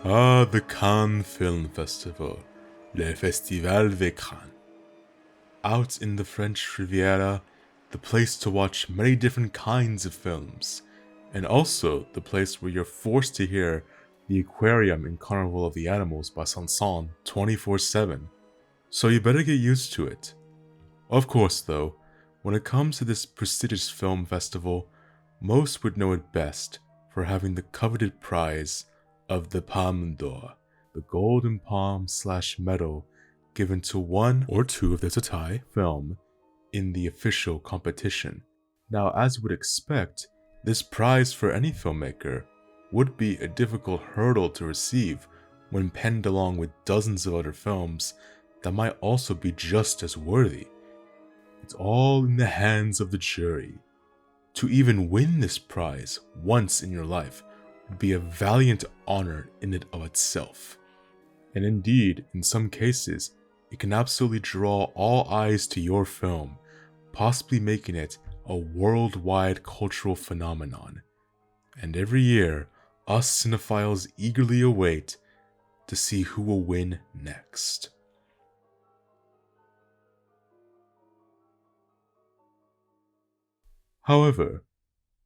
Ah, the Cannes Film Festival, Le Festival de Cannes. Out in the French Riviera, the place to watch many different kinds of films, and also the place where you're forced to hear the aquarium in Carnival of the Animals by Sanson 24/7, so you better get used to it. Of course though, when it comes to this prestigious film festival, most would know it best for having the coveted prize of the Palme d'Or, the Golden Palm / medal given to one or two if there's a tie film in the official competition. Now, as you would expect, this prize for any filmmaker would be a difficult hurdle to receive when penned along with dozens of other films that might also be just as worthy. It's all in the hands of the jury. To even win this prize once in your life would be a valiant honor in and of itself. And indeed, in some cases, it can absolutely draw all eyes to your film, possibly making it a worldwide cultural phenomenon. And every year, us cinephiles eagerly await to see who will win next. However,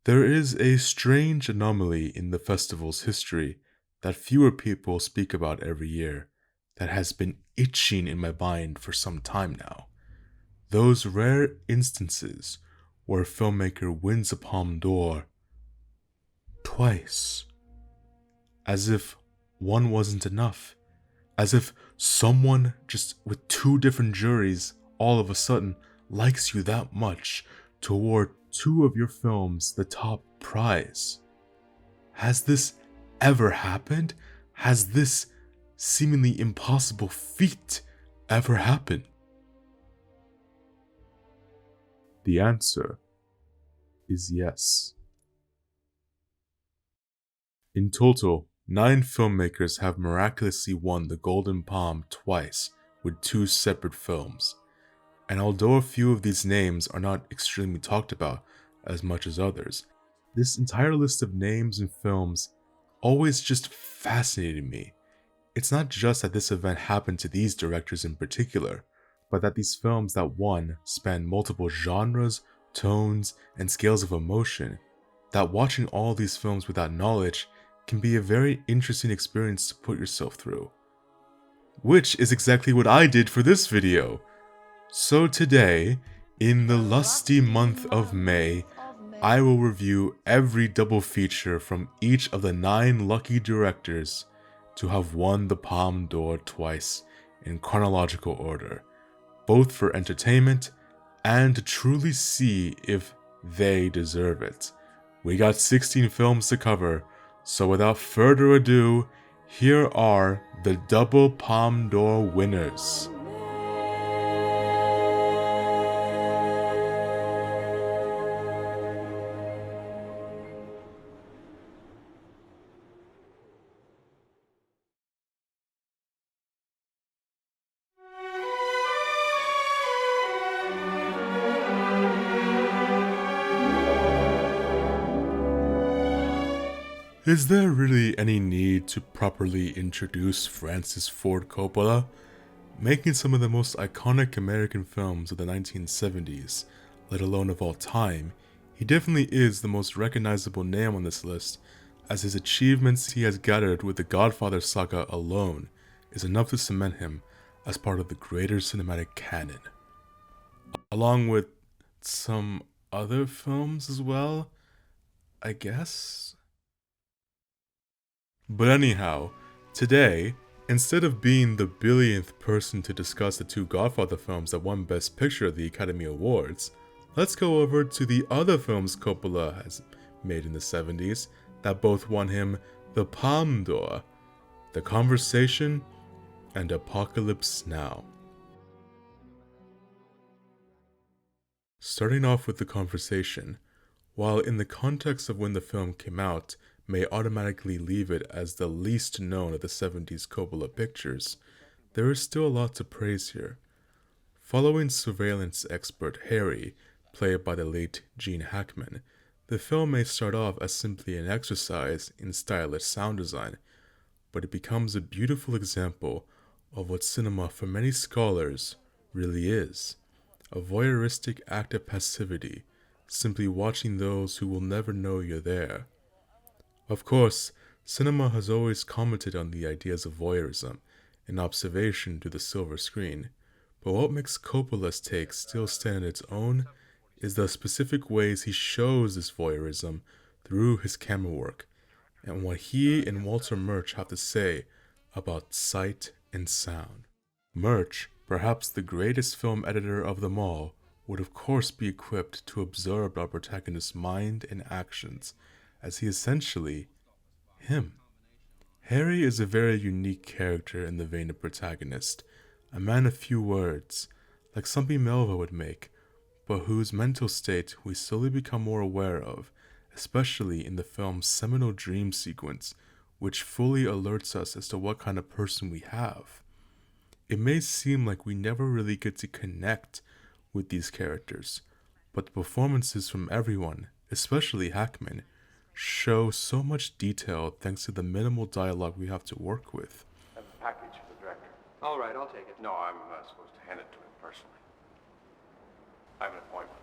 there is a strange anomaly in the festival's history that fewer people speak about every year that has been itching in my mind for some time now. Those rare instances where a filmmaker wins a Palme d'Or twice. As if one wasn't enough. As if someone just with two different juries all of a sudden likes you that much to award two of your films the top prize. Has this ever happened? Has this seemingly impossible feat ever happened? The answer is yes. In total, 9 filmmakers have miraculously won the Golden Palme twice with 2 separate films. And although a few of these names are not extremely talked about as much as others, this entire list of names and films always just fascinated me. It's not just that this event happened to these directors in particular, but that these films that won span multiple genres, tones, and scales of emotion, that watching all these films with that knowledge can be a very interesting experience to put yourself through. Which is exactly what I did for this video. So today, in the lusty month of May, I will review every double feature from each of the 9 lucky directors to have won the Palme d'Or twice in chronological order, both for entertainment and to truly see if they deserve it. We got 16 films to cover, so without further ado, here are the Double Palme d'Or winners. Is there really any need to properly introduce Francis Ford Coppola? Making some of the most iconic American films of the 1970s, let alone of all time, he definitely is the most recognizable name on this list, as his achievements he has gathered with the Godfather saga alone is enough to cement him as part of the greater cinematic canon. Along with some other films as well, I guess? But anyhow, today, instead of being the billionth person to discuss the 2 Godfather films that won Best Picture at the Academy Awards, let's go over to the other films Coppola has made in the 70s that both won him the Palme d'Or, The Conversation and Apocalypse Now. Starting off with The Conversation, while in the context of when the film came out, may automatically leave it as the least known of the 70s Coppola pictures, there is still a lot to praise here. Following surveillance expert Harry, played by the late Gene Hackman, the film may start off as simply an exercise in stylish sound design, but it becomes a beautiful example of what cinema for many scholars really is: a voyeuristic act of passivity, simply watching those who will never know you're there. Of course, cinema has always commented on the ideas of voyeurism and observation through the silver screen, but what makes Coppola's take still stand on its own is the specific ways he shows this voyeurism through his camera work, and what he and Walter Murch have to say about sight and sound. Murch, perhaps the greatest film editor of them all, would of course be equipped to observe our protagonist's mind and actions, as he essentially him. Harry is a very unique character in the vein of protagonist, a man of few words, like something Melva would make, but whose mental state we slowly become more aware of, especially in the film's seminal dream sequence, which fully alerts us as to what kind of person we have. It may seem like we never really get to connect with these characters, but the performances from everyone, especially Hackman, show so much detail thanks to the minimal dialogue we have to work with. I have a package for the director. All right, I'll take it. No, I'm supposed to hand it to him personally. I have an appointment.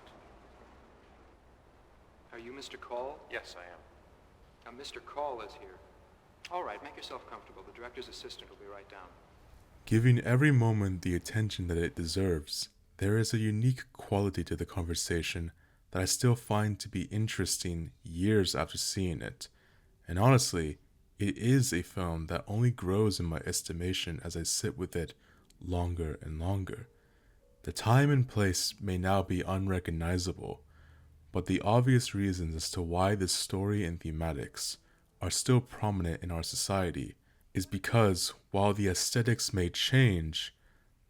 Are you Mr. Call? Yes, I am. Now, Mr. Call is here. All right, make yourself comfortable. The director's assistant will be right down. Giving every moment the attention that it deserves, there is a unique quality to the conversation that I still find to be interesting years after seeing it. And honestly, it is a film that only grows in my estimation as I sit with it longer and longer. The time and place may now be unrecognizable, but the obvious reasons as to why this story and thematics are still prominent in our society is because while the aesthetics may change,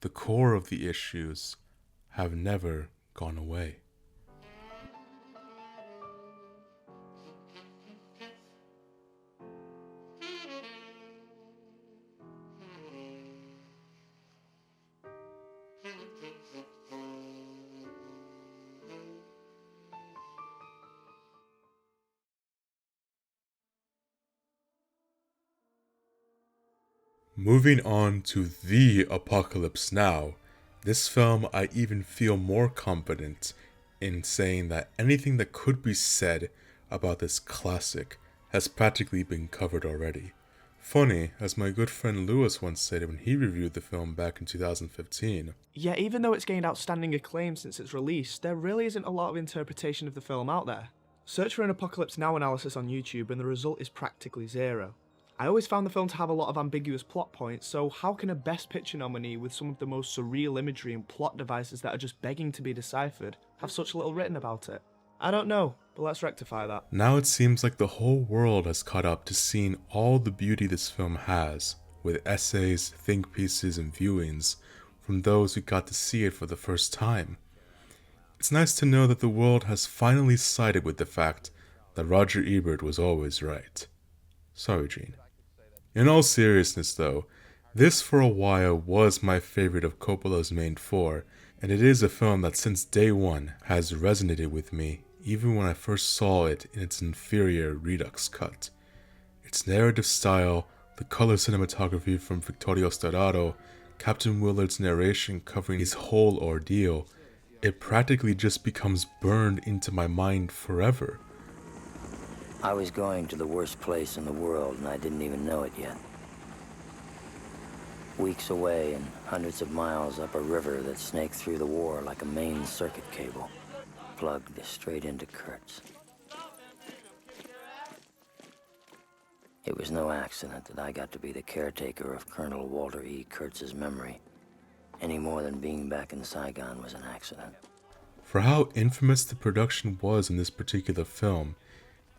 the core of the issues have never gone away. Moving on to The Apocalypse Now, this film I even feel more confident in saying that anything that could be said about this classic has practically been covered already. Funny, as my good friend Lewis once said when he reviewed the film back in 2015. Yeah, even though it's gained outstanding acclaim since its release, there really isn't a lot of interpretation of the film out there. Search for an Apocalypse Now analysis on YouTube and the result is practically zero. I always found the film to have a lot of ambiguous plot points, so how can a Best Picture nominee with some of the most surreal imagery and plot devices that are just begging to be deciphered have such little written about it? I don't know, but let's rectify that. Now it seems like the whole world has caught up to seeing all the beauty this film has, with essays, think pieces, and viewings from those who got to see it for the first time. It's nice to know that the world has finally sided with the fact that Roger Ebert was always right. Sorry, Gene. In all seriousness though, this for a while was my favorite of Coppola's main four, and it is a film that since day one has resonated with me even when I first saw it in its inferior Redux cut. Its narrative style, the color cinematography from Vittorio Storaro, Captain Willard's narration covering his whole ordeal, it practically just becomes burned into my mind forever. I was going to the worst place in the world, and I didn't even know it yet. Weeks away and hundreds of miles up a river that snaked through the war like a main circuit cable, plugged straight into Kurtz. It was no accident that I got to be the caretaker of Colonel Walter E. Kurtz's memory, any more than being back in Saigon was an accident. For how infamous the production was in this particular film,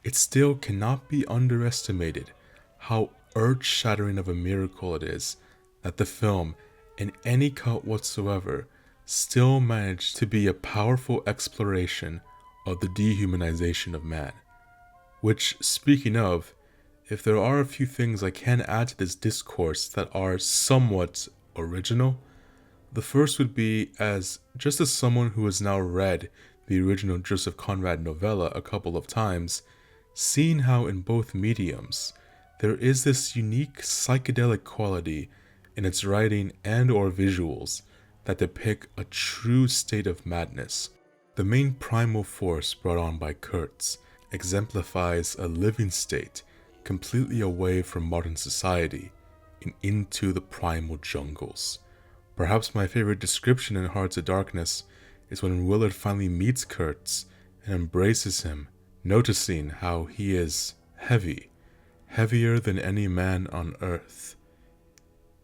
it still cannot be underestimated how earth-shattering of a miracle it is that the film, in any cut whatsoever, still managed to be a powerful exploration of the dehumanization of man. Which, speaking of, if there are a few things I can add to this discourse that are somewhat original, the first would be just as someone who has now read the original Joseph Conrad novella a couple of times, seeing how in both mediums, there is this unique psychedelic quality in its writing and or visuals that depict a true state of madness. The main primal force brought on by Kurtz exemplifies a living state completely away from modern society and into the primal jungles. Perhaps my favorite description in Hearts of Darkness is when Willard finally meets Kurtz and embraces him, noticing how he is heavy, heavier than any man on earth.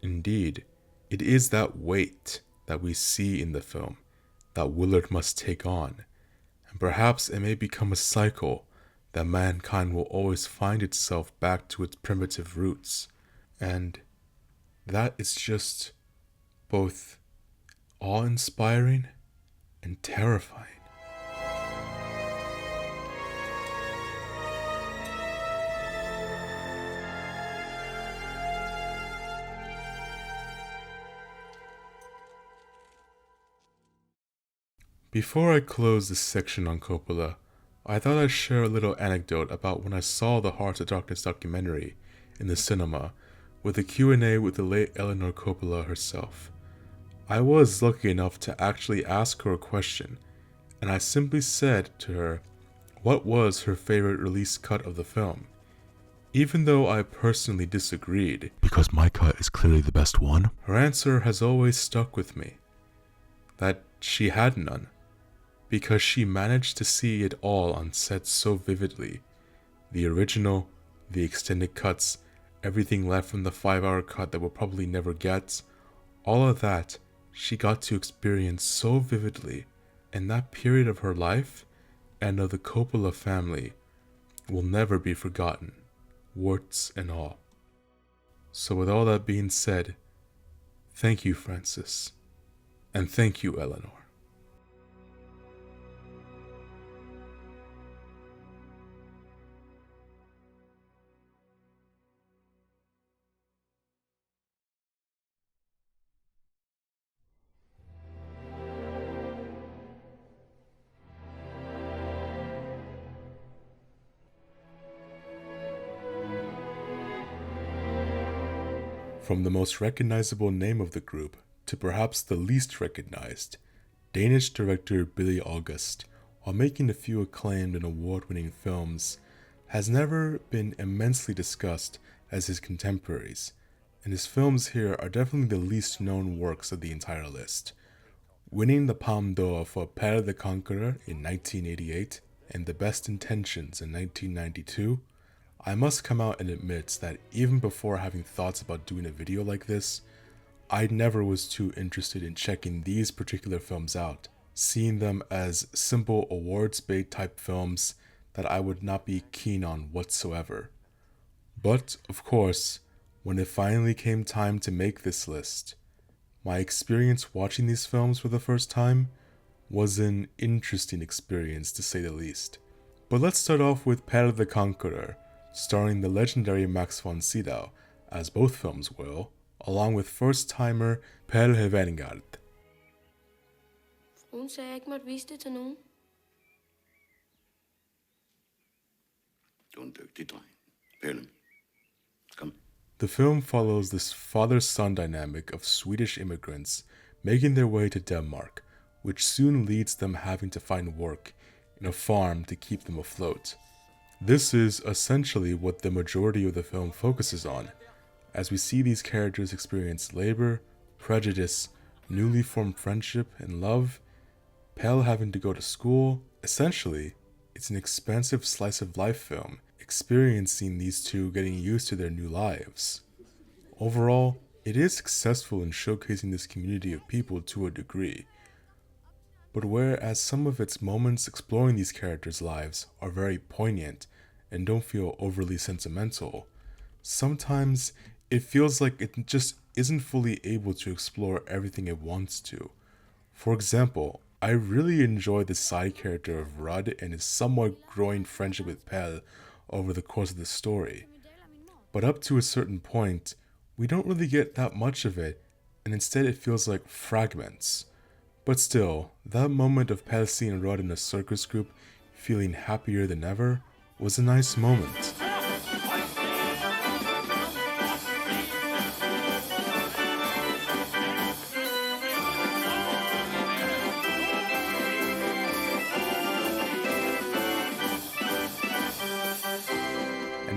Indeed, it is that weight that we see in the film that Willard must take on, and perhaps it may become a cycle that mankind will always find itself back to its primitive roots, and that is just both awe-inspiring and terrifying. Before I close this section on Coppola, I thought I'd share a little anecdote about when I saw the Hearts of Darkness documentary in the cinema with a Q&A with the late Eleanor Coppola herself. I was lucky enough to actually ask her a question, and I simply said to her what was her favorite release cut of the film. Even though I personally disagreed, because my cut is clearly the best one, her answer has always stuck with me. That she had none, because she managed to see it all on set so vividly. The original, the extended cuts, everything left from the 5-hour cut that we'll probably never get, all of that she got to experience so vividly, and that period of her life and of the Coppola family will never be forgotten, warts and all. So with all that being said, thank you, Francis, and thank you, Eleanor. From the most recognizable name of the group to perhaps the least recognized, Danish director Bille August, while making a few acclaimed and award-winning films, has never been immensely discussed as his contemporaries, and his films here are definitely the least known works of the entire list. Winning the Palme d'Or for Pelle the Conqueror in 1988 and The Best Intentions in 1992, I must come out and admit that even before having thoughts about doing a video like this, I never was too interested in checking these particular films out, seeing them as simple awards bait type films that I would not be keen on whatsoever. But, of course, when it finally came time to make this list, my experience watching these films for the first time was an interesting experience to say the least. But let's start off with Pelle the Conqueror, starring the legendary Max von Sydow, as both films will, along with first-timer Pelle Hevengard. Hun sagde, jeg ikke måtte vise det til nogen. Du er en dygtig dreng. Pelle, kom. The film follows this father-son dynamic of Swedish immigrants making their way to Denmark, which soon leads them having to find work in a farm to keep them afloat. This is essentially what the majority of the film focuses on, as we see these characters experience labor, prejudice, newly formed friendship, and love, Pelle having to go to school. Essentially, it's an expansive slice of life film, experiencing these two getting used to their new lives. Overall, it is successful in showcasing this community of people to a degree, but whereas some of its moments exploring these characters' lives are very poignant and don't feel overly sentimental, sometimes it feels like it just isn't fully able to explore everything it wants to. For example, I really enjoy the side character of Rudd and his somewhat growing friendship with Pelle over the course of the story, but up to a certain point, we don't really get that much of it, and instead it feels like fragments. But still, that moment of Pelle seeing Rudd in a circus group feeling happier than ever was a nice moment.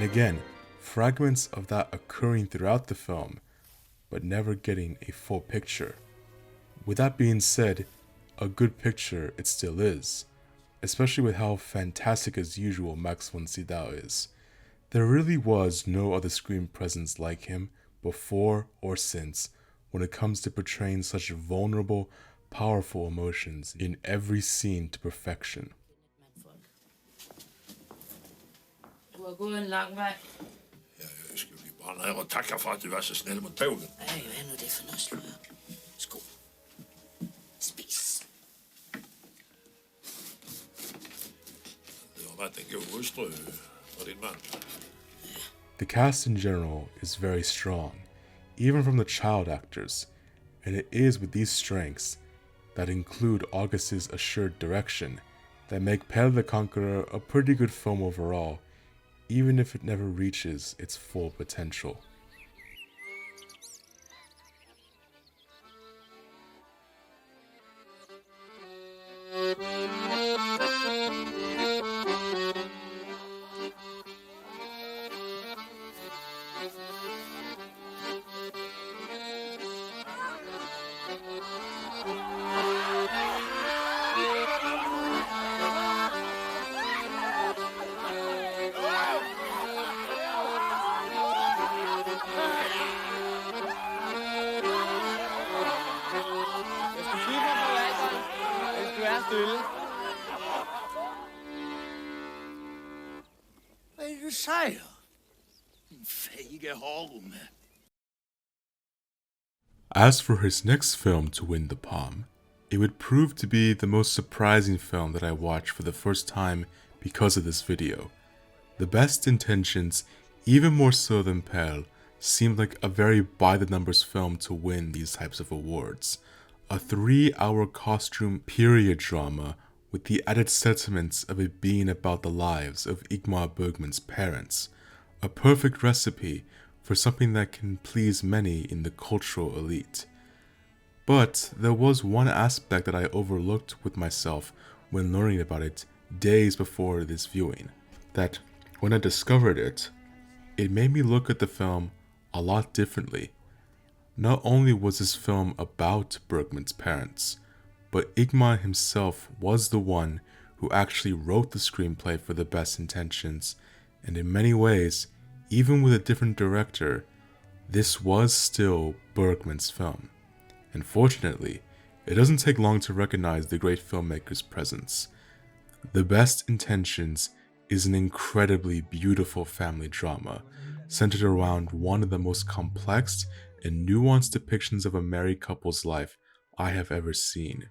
And again, fragments of that occurring throughout the film, but never getting a full picture. With that being said, a good picture it still is, especially with how fantastic as usual Max von Sydow is. There really was no other screen presence like him before or since when it comes to portraying such vulnerable, powerful emotions in every scene to perfection. Du har gået en lang vej. Ja, jeg skal lige bare ned og takke for, at du var så snäll mot Pelle. Hvad er jo endnu det for noget slør? Skål. Spis. Det har været en god hustru og din mand. The cast in general is very strong, even from the child actors, and it is with these strengths that include August's assured direction that make Pelle the Conqueror a pretty good film overall, even if it never reaches its full potential. Hvad er det, du siger? Din fæge harume. As for his next film to win the Palme, it would prove to be the most surprising film that I watched for the first time because of this video. The Best Intentions, even more so than Pelle, seemed like a very by-the-numbers film to win these types of awards. A 3-hour costume period drama with the added sentiments of it being about the lives of Ingmar Bergman's parents. A perfect recipe for something that can please many in the cultural elite. But there was one aspect that I overlooked with myself when learning about it days before this viewing, that when I discovered it, it made me look at the film a lot differently. Not only was this film about Bergman's parents, but Ingmar himself was the one who actually wrote the screenplay for The Best Intentions, and in many ways, even with a different director, this was still Bergman's film. And fortunately, it doesn't take long to recognize the great filmmaker's presence. The Best Intentions is an incredibly beautiful family drama, centered around one of the most complex and nuanced depictions of a married couple's life I have ever seen.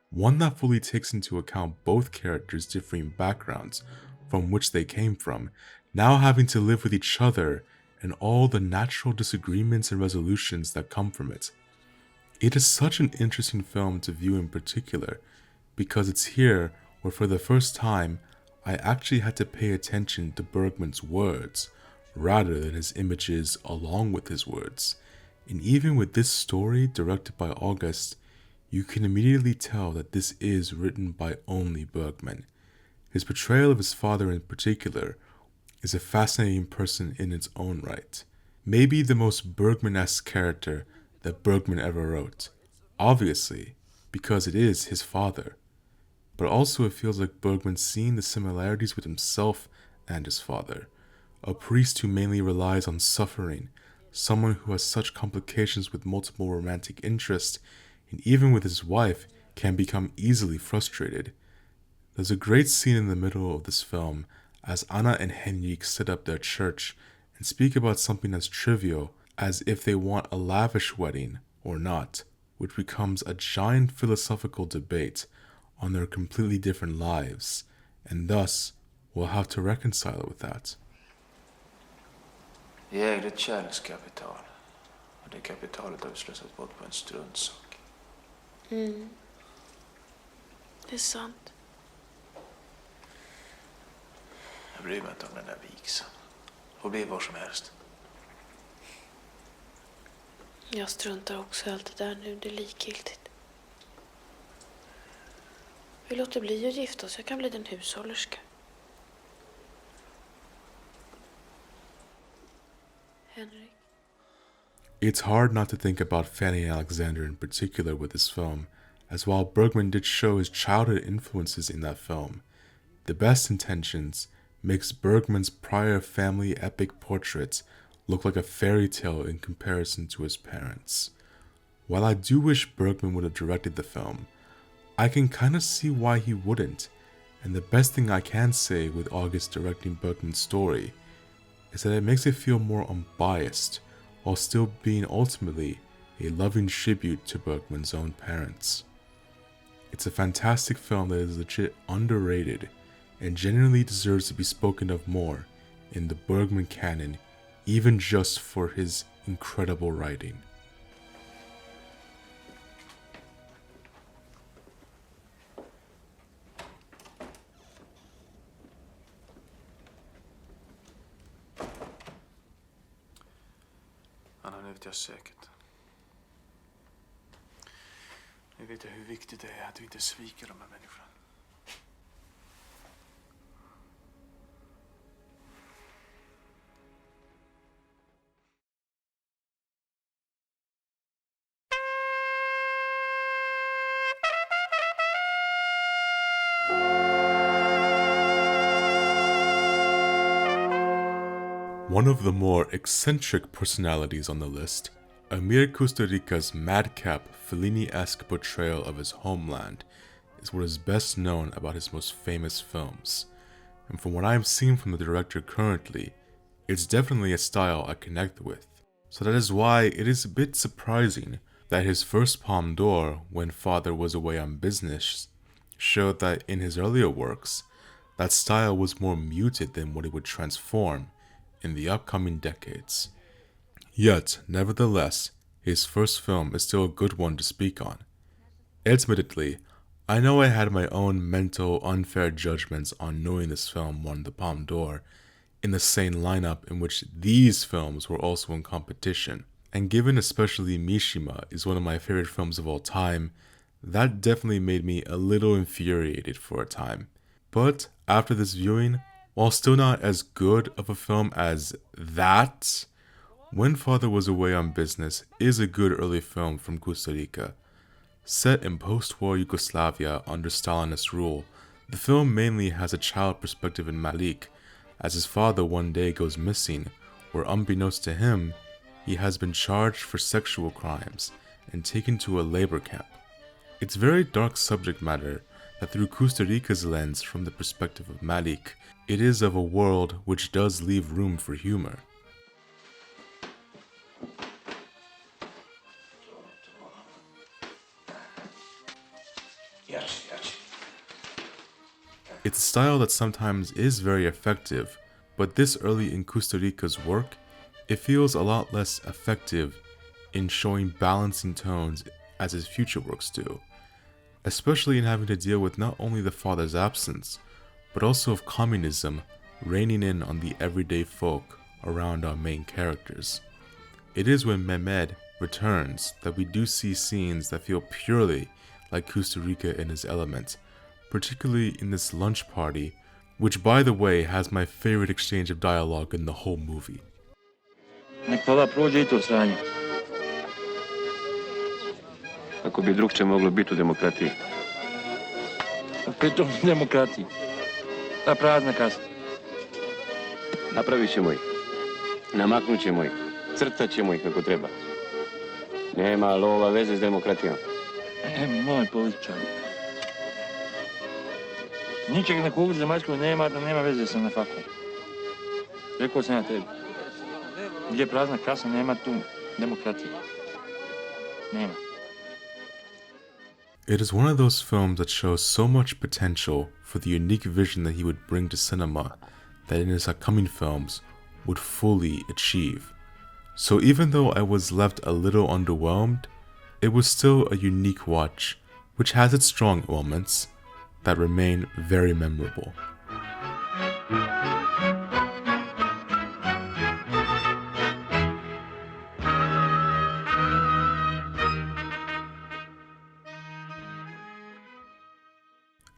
One that fully takes into account both characters' differing backgrounds from which they came from, now having to live with each other and all the natural disagreements and resolutions that come from it. It is such an interesting film to view in particular, because it's here where for the first time I actually had to pay attention to Bergman's words, rather than his images along with his words. And even with this story directed by August, you can immediately tell that this is written by only Bergman. His portrayal of his father in particular is a fascinating person in its own right. Maybe the most Bergman-esque character that Bergman ever wrote. Obviously, because it is his father. But also it feels like Bergman seeing the similarities with himself and his father. A priest who mainly relies on suffering, someone who has such complications with multiple romantic interests, and even with his wife can become easily frustrated. There's a great scene in the middle of this film as Anna and Henrik set up their church and speak about something as trivial as if they want a lavish wedding or not, which becomes a giant philosophical debate on their completely different lives, and thus will have to reconcile with that. Vi ägde ett kärlekskapital och det kapitalet har vi slösat bort på en struntsak. Det är sant. Jag bryr mig inte om den där vigseln. Får bli var som helst. Jag struntar också i allt det där nu, det är likgiltigt. Vi låter bli att gifta oss, jag kan bli din hushållerska. Henrik. It's hard not to think about Fanny Alexander in particular with this film, as while Bergman did show his childhood influences in that film, the best intentions makes Bergman's prior family epic portraits look like a fairy tale in comparison to his parents. While I do wish Bergman would have directed the film, I can kinda see why he wouldn't, and the best thing I can say with August directing Bergman's story is that it makes it feel more unbiased, while still being ultimately a loving tribute to Bergman's own parents. It's a fantastic film that is legit underrated, and genuinely deserves to be spoken of more in the Bergman canon, even just for his incredible writing. Anna, nu vet jag säkert. Nu vet jag hur viktigt det är att vi inte sviker de här människorna. One of the more eccentric personalities on the list, Emir Kusturica's madcap, Fellini-esque portrayal of his homeland is what is best known about his most famous films, and from what I have seen from the director currently, it's definitely a style I connect with. So that is why it is a bit surprising that his first Palme d'Or, When Father Was Away on Business, showed that in his earlier works, that style was more muted than what it would transform in the upcoming decades. Yet, nevertheless, his first film is still a good one to speak on. Admittedly, I know I had my own mental unfair judgments on knowing this film won the Palme d'Or in the same lineup in which these films were also in competition, and given especially Mishima is one of my favorite films of all time, that definitely made me a little infuriated for a time. But after this viewing, while still not as good of a film as that, When Father Was Away on Business is a good early film from Kusturica. Set in post-war Yugoslavia under Stalinist rule, the film mainly has a child perspective in Malik, as his father one day goes missing, where unbeknownst to him, he has been charged for sexual crimes and taken to a labor camp. It's very dark subject matter that through Kusturica's lens from the perspective of Malik, it is of a world which does leave room for humor. It's a style that sometimes is very effective, but this early in Kusturica's work, it feels a lot less effective in showing balancing tones as his future works do, especially in having to deal with not only the father's absence, but also of communism reigning in on the everyday folk around our main characters. It is when Mehmed returns that we do see scenes that feel purely like Kusturica in his element, particularly in this lunch party, which by the way has my favorite exchange of dialogue in the whole movie. Kako bi drugče moglo biti u demokratiji? Opet u demokratiji. Ta prazna kasa. Napravit ćemo ih. Namaknut ćemo ih. Crtat ćemo ih kako treba. Nema lova veze s demokratijom. Moj političar. Ničeg na kugli zemaljskoj nema, da nema veze sa nafakom. Rekao sam ja tebi. Gdje je prazna kasa, nema tu demokratije. Nema. It is one of those films that shows so much potential for the unique vision that he would bring to cinema that in his upcoming films would fully achieve. So even though I was left a little underwhelmed, it was still a unique watch, which has its strong elements that remain very memorable.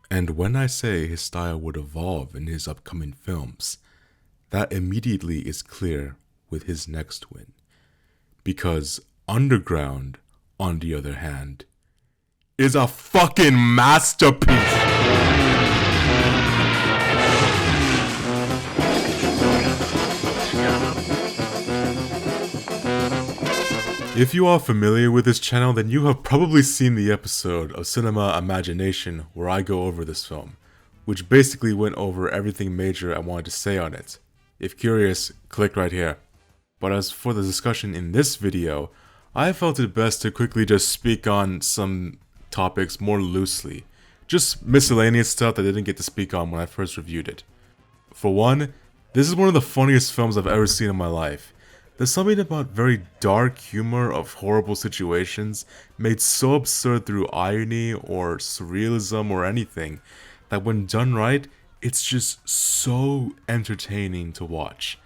And when I say his style would evolve in his upcoming films, that immediately is clear with his next win. Because Underground, on the other hand, is a fucking masterpiece! If you are familiar with this channel, then you have probably seen the episode of Cinema Imagination where I go over this film, which basically went over everything major I wanted to say on it. If curious, click right here. But as for the discussion in this video, I felt it best to quickly just speak on some topics more loosely. Just miscellaneous stuff that I didn't get to speak on when I first reviewed it. For one, this is one of the funniest films I've ever seen in my life. There's something about very dark humor of horrible situations made so absurd through irony or surrealism or anything that when done right, it's just so entertaining to watch.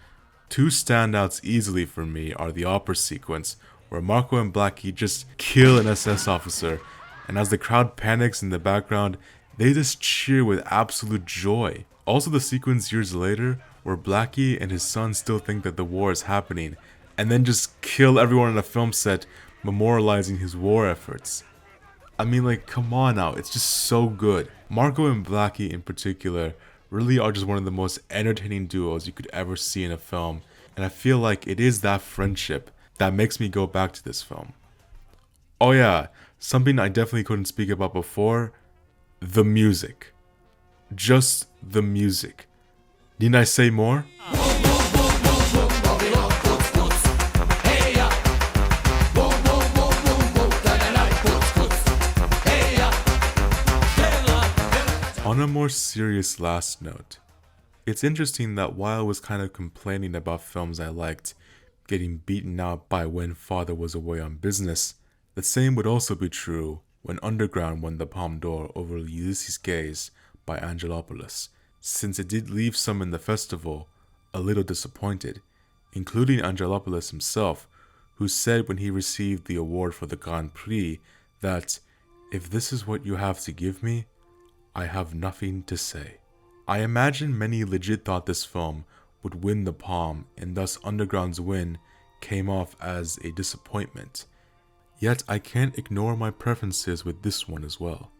Two standouts easily for me are the opera sequence where Marco and Blackie just kill an SS officer, and as the crowd panics in the background, they just cheer with absolute joy. Also the sequence years later where Blackie and his son still think that the war is happening, and then just kill everyone on a film set, memorializing his war efforts. I mean, like, come on now, it's just so good. Marco and Blackie in particular really are just one of the most entertaining duos you could ever see in a film, and I feel like it is that friendship that makes me go back to this film. Oh yeah, something I definitely couldn't speak about before, the music. Just the music. Need I say more? On a more serious last note, it's interesting that while I was kind of complaining about films I liked getting beaten out by When Father Was Away on Business, the same would also be true when Underground won the Palme d'Or over Ulysses Gaze by Angelopoulos, since it did leave some in the festival a little disappointed, including Angelopoulos himself, who said when he received the award for the Grand Prix that, "If this is what you have to give me, I have nothing to say." I imagine many legit thought this film would win the Palme, and thus Underground's win came off as a disappointment. Yet I can't ignore my preferences with this one as well.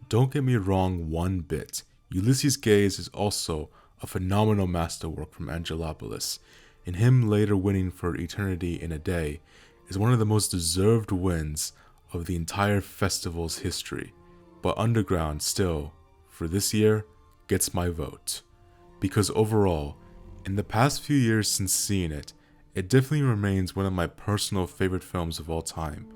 Don't get me wrong one bit, Ulysses Gaze is also a phenomenal masterwork from Angelopoulos, and him later winning for Eternity in a Day is one of the most deserved wins of the entire festival's history. But Underground still, for this year, gets my vote. Because overall, in the past few years since seeing it, it definitely remains one of my personal favorite films of all time,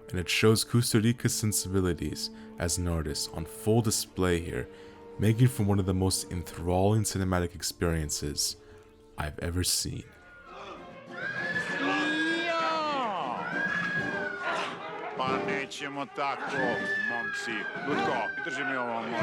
and it shows Kusturica's sensibilities as an artist on full display here, making for one of the most enthralling cinematic experiences I've ever seen. Pa nećemo tako, momci. Lutko, drži mi ovo, molim te.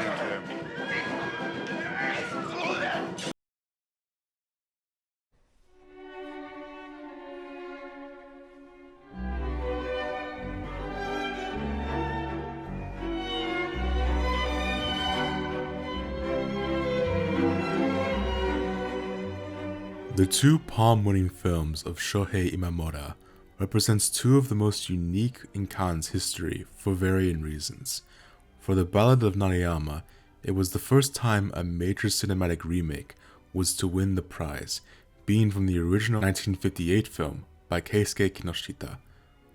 The two Palme-winning films of Shōhei Imamura represents two of the most unique in Cannes history for varying reasons. For the Ballad of Narayama, it was the first time a major cinematic remake was to win the prize, being from the original 1958 film by Keisuke Kinoshita,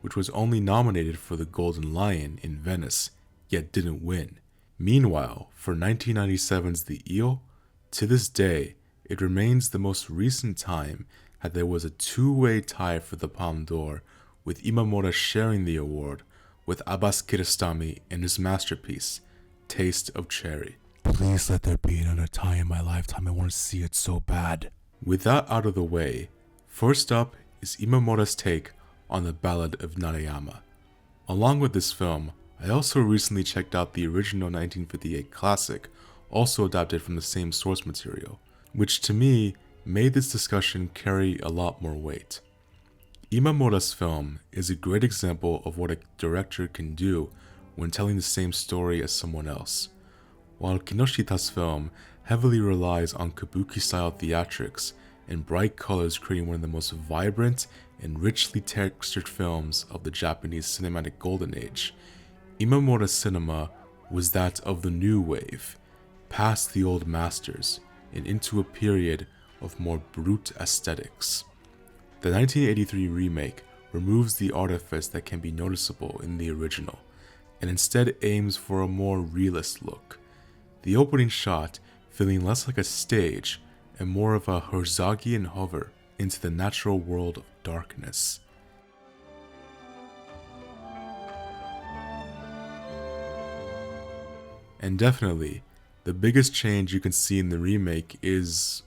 which was only nominated for the Golden Lion in Venice, yet didn't win. Meanwhile, for 1997's The Eel, to this day, it remains the most recent time that there was a two-way tie for the Palme d'Or, with Imamura sharing the award with Abbas Kiarostami in his masterpiece, Taste of Cherry. Please let there be another tie in my lifetime, I want to see it so bad. With that out of the way, first up is Imamura's take on the Ballad of Narayama. Along with this film, I also recently checked out the original 1958 classic, also adapted from the same source material, which to me made this discussion carry a lot more weight. Imamura's film is a great example of what a director can do when telling the same story as someone else. While Kinoshita's film heavily relies on kabuki-style theatrics and bright colors, creating one of the most vibrant and richly textured films of the Japanese cinematic golden age. Imamura cinema was that of the new wave, past the old masters, and into a period of more brute aesthetics. The 1983 remake removes the artifice that can be noticeable in the original, and instead aims for a more realist look. The opening shot feeling less like a stage and more of a Herzogian hover into the natural world of darkness. And definitely, the biggest change you can see in the remake is,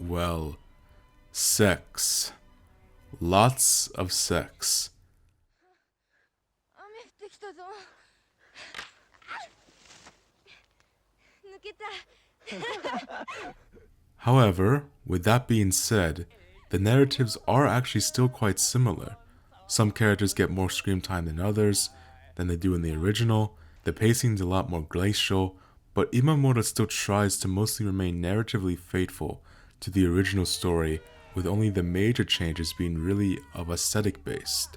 well, sex. Lots of sex. However, with that being said, the narratives are actually still quite similar. Some characters get more screen time than others than they do in the original. The pacing is a lot more glacial, but Imamura still tries to mostly remain narratively faithful to the original story, with only the major changes being really of aesthetic based.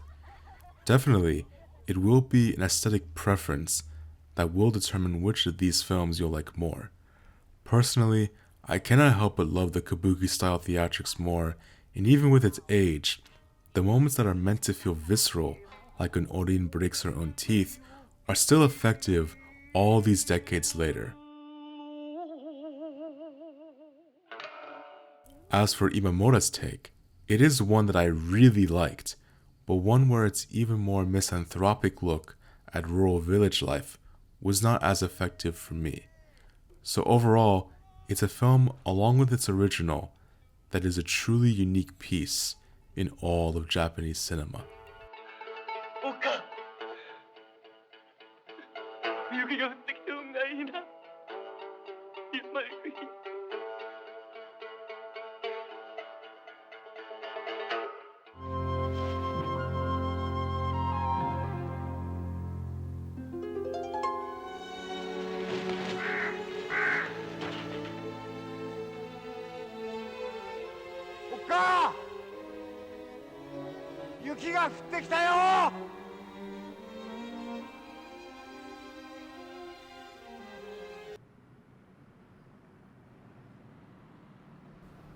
Definitely, it will be an aesthetic preference that will determine which of these films you'll like more. Personally, I cannot help but love the kabuki style theatrics more, and even with its age, the moments that are meant to feel visceral, like when Orin breaks her own teeth, are still effective all these decades later. As for Imamura's take, it is one that I really liked, but one where its even more misanthropic look at rural village life was not as effective for me. So overall, it's a film along with its original that is a truly unique piece in all of Japanese cinema.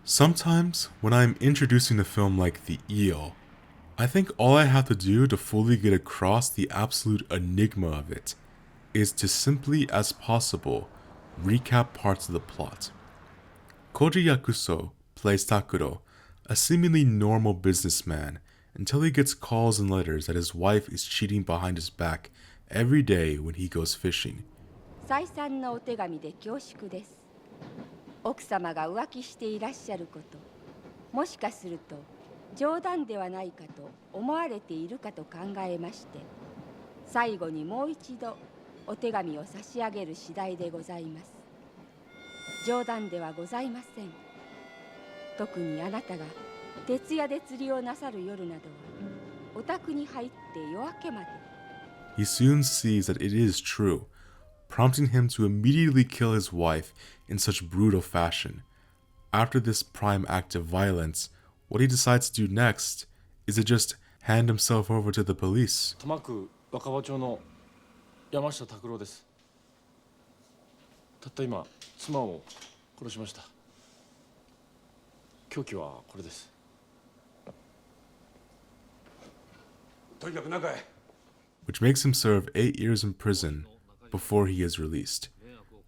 Sometimes, when I am introducing a film like The Eel, I think all I have to do to fully get across the absolute enigma of it is to simply as possible recap parts of the plot. Koji Yakuso plays Takuro, a seemingly normal businessman, until he gets calls and letters that his wife is cheating behind his back every day when he goes fishing. 再三のお手紙で恐縮です。奥様が浮気していらっしゃること、もしかすると冗談ではないかと思われているかと考えまして、最後にもう一度お手紙を差し上げる次第でございます。冗談ではございません。特にあなたが徹夜で釣りをなさる夜などは、お宅に入って夜明けまで。He soon sees that it is true, prompting him to immediately kill his wife in such brutal fashion. After this prime act of violence, what he decides to do next is to just hand himself over to the police. 多摩区若葉町の山下拓郎です。たった今妻を殺しました。凶器はこれです。とにかく中へ。Which makes him serve 8 years in prison before he is released.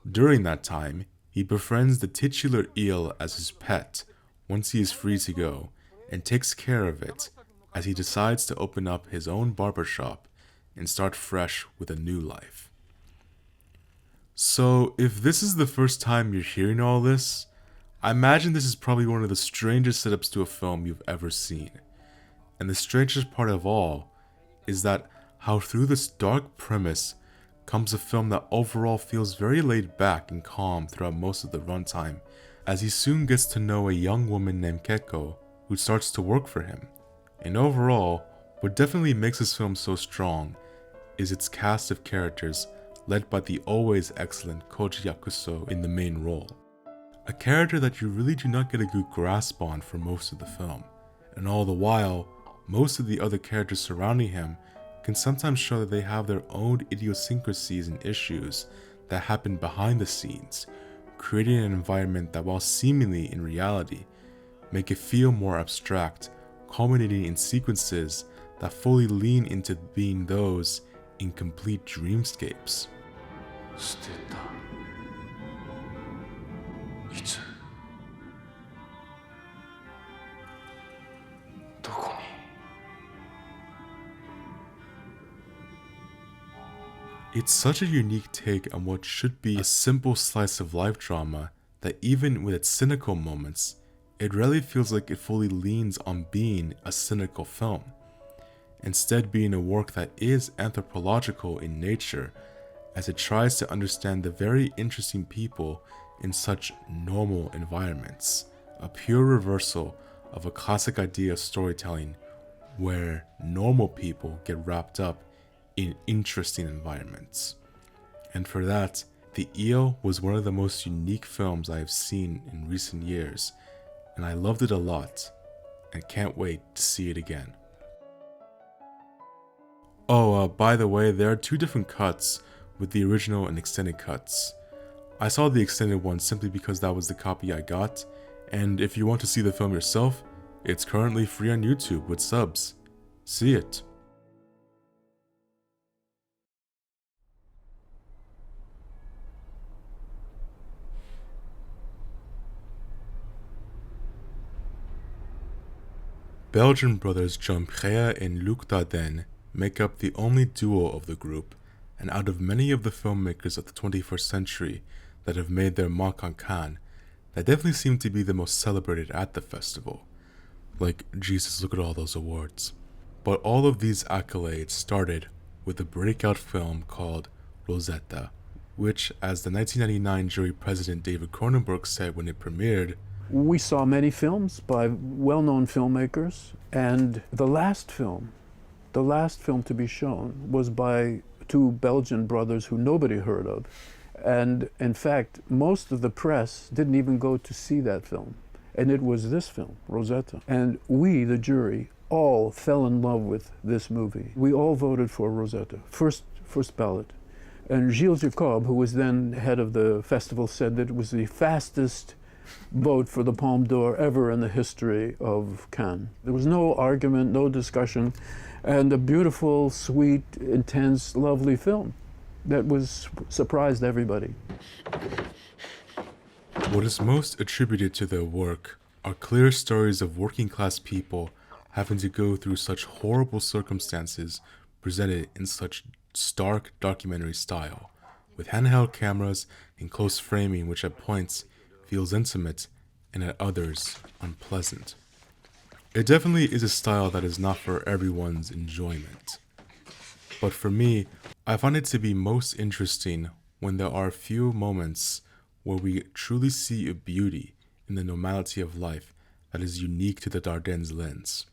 During that time, he befriends the titular eel as his pet once he is free to go, and takes care of it as he decides to open up his own barbershop and start fresh with a new life. So, if this is the first time you're hearing all this, I imagine this is probably one of the strangest setups to a film you've ever seen. And the strangest part of all is that how through this dark premise comes a film that overall feels very laid back and calm throughout most of the runtime, as he soon gets to know a young woman named Keiko who starts to work for him. And overall, what definitely makes this film so strong is its cast of characters led by the always excellent Koji Yakuso in the main role. a character that you really do not get a good grasp on for most of the film, and all the while, most of the other characters surrounding him can sometimes show that they have their own idiosyncrasies and issues that happen behind the scenes, creating an environment that, while seemingly in reality, make it feel more abstract, culminating in sequences that fully lean into being those in complete dreamscapes. It's such a unique take on what should be a simple slice of life drama that even with its cynical moments, it rarely feels like it fully leans on being a cynical film, instead being a work that is anthropological in nature as it tries to understand the very interesting people in such normal environments, a pure reversal of a classic idea of storytelling where normal people get wrapped up in interesting environments. And for that, The Eel was one of the most unique films I have seen in recent years, and I loved it a lot, and can't wait to see it again. Oh, by the way, there are two different cuts with the original and extended cuts. I saw the extended one simply because that was the copy I got, and if you want to see the film yourself, it's currently free on YouTube with subs. See it. Belgian brothers Jean-Pierre and Luc Dardenne make up the only duo of the group, and out of many of the filmmakers of the 21st century that have made their mark on Cannes, they definitely seem to be the most celebrated at the festival. Like, Jesus, look at all those awards. But all of these accolades started with a breakout film called Rosetta, which, as the 1999 jury president David Cronenberg said when it premiered, we saw many films by well-known filmmakers, and the last film to be shown was by two Belgian brothers who nobody heard of. And in fact, most of the press didn't even go to see that film. And it was this film, Rosetta. And we, the jury, all fell in love with this movie. We all voted for Rosetta, first ballot. And Gilles Jacob, who was then head of the festival, said that it was the fastest vote for the Palme d'Or ever in the history of Cannes. There was no argument, no discussion, and a beautiful, sweet, intense, lovely film that surprised everybody. What is most attributed to their work are clear stories of working class people having to go through such horrible circumstances presented in such stark documentary style, with handheld cameras and close framing which at points feels intimate and at others unpleasant. It definitely is a style that is not for everyone's enjoyment. But for me, I find it to be most interesting when there are a few moments where we truly see a beauty in the normality of life that is unique to the Dardenne's lens.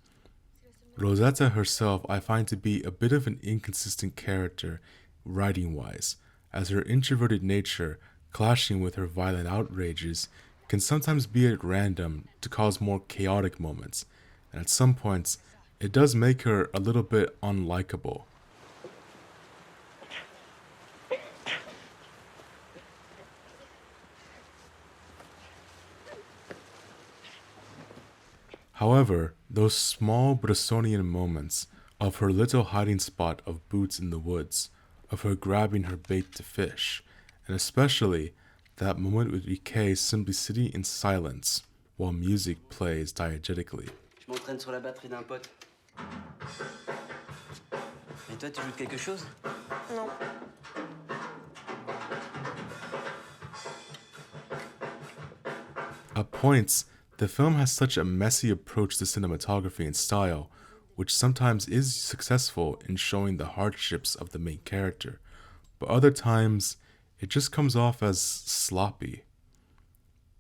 Rosetta herself I find to be a bit of an inconsistent character writing-wise, as her introverted nature clashing with her violent outrages can sometimes be at random to cause more chaotic moments, and at some points it does make her a little bit unlikable. However, those small Bressonian moments of her little hiding spot of boots in the woods, of her grabbing her bait to fish, and especially that moment with Riquet simply sitting in silence while music plays diegetically. Je m'entraîne sur la batterie d'un pote. Et toi, tu joues de quelque chose? Non. At points, the film has such a messy approach to cinematography and style, which sometimes is successful in showing the hardships of the main character, but other times it just comes off as sloppy.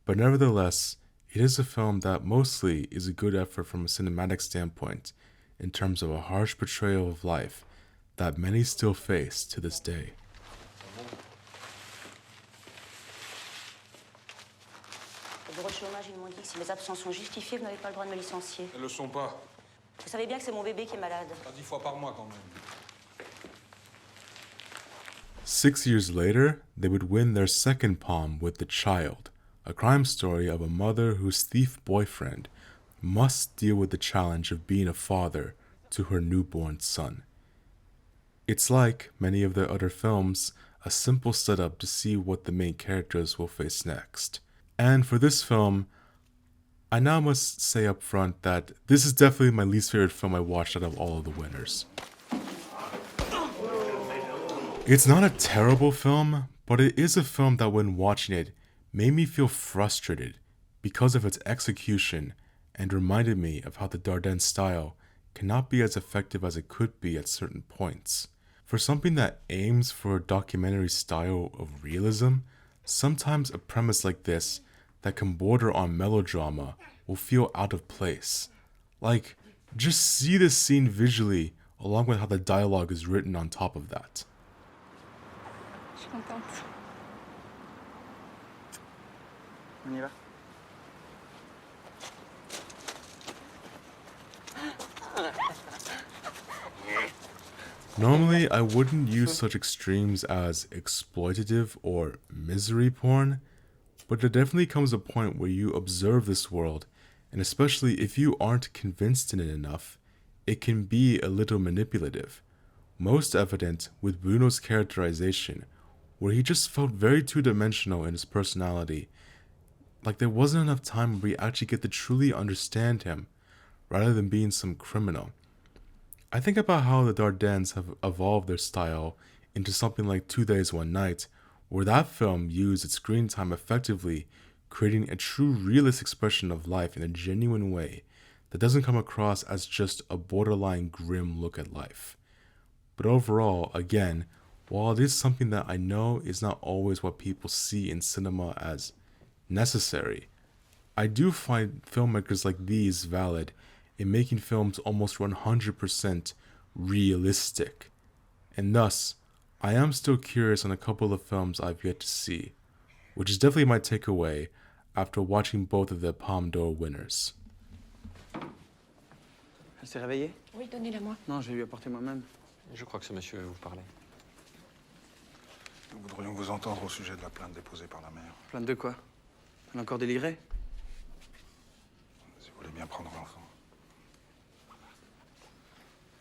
But nevertheless, it is a film that mostly is a good effort from a cinematic standpoint in terms of a harsh portrayal of life that many still face to this day. Au bureau de chômage, ils m'ont dit que si mes absences sont justifiées, vous n'avez pas le droit de me licencier. Elles le sont pas. Vous savez bien que c'est mon bébé qui est malade. Pas 10 fois par mois quand même. 6 years later, they would win their second Palme with The Child, a crime story of a mother whose thief boyfriend must deal with the challenge of being a father to her newborn son. It's like many of their other films, a simple setup to see what the main characters will face next. And for this film, I now must say up front that this is definitely my least favorite film I watched out of all of the winners. It's not a terrible film, but it is a film that when watching it made me feel frustrated because of its execution and reminded me of how the Dardenne style cannot be as effective as it could be at certain points. For something that aims for a documentary style of realism, sometimes a premise like this that can border on melodrama will feel out of place. Like, just see this scene visually along with how the dialogue is written on top of that. Je suis contente. On y va? Normally, I wouldn't use such extremes as exploitative or misery porn, but there definitely comes a point where you observe this world, and especially if you aren't convinced in it enough, it can be a little manipulative. Most evident with Bruno's characterization, where he just felt very two-dimensional in his personality, like there wasn't enough time where we actually get to truly understand him, rather than being some criminal. I think about how the Dardennes have evolved their style into something like 2 Days, One Night, where that film used its screen time effectively, creating a true realist expression of life in a genuine way that doesn't come across as just a borderline grim look at life. But overall, again, while it is something that I know is not always what people see in cinema as necessary, I do find filmmakers like these valid in making films almost 100% realistic. And thus, I am still curious on a couple of films I've yet to see, which is definitely my takeaway after watching both of the Palme d'Or winners. Elle s'est réveillée? Oui, donnez-la-moi. Non, je vais lui apporter moi-même. Je crois que ce monsieur vous parlait. Nous voudrions vous entendre au sujet de la plainte déposée par la mère. Plainte de quoi? Elle a encore déliré? Si vous voulez bien prendre l'enfant.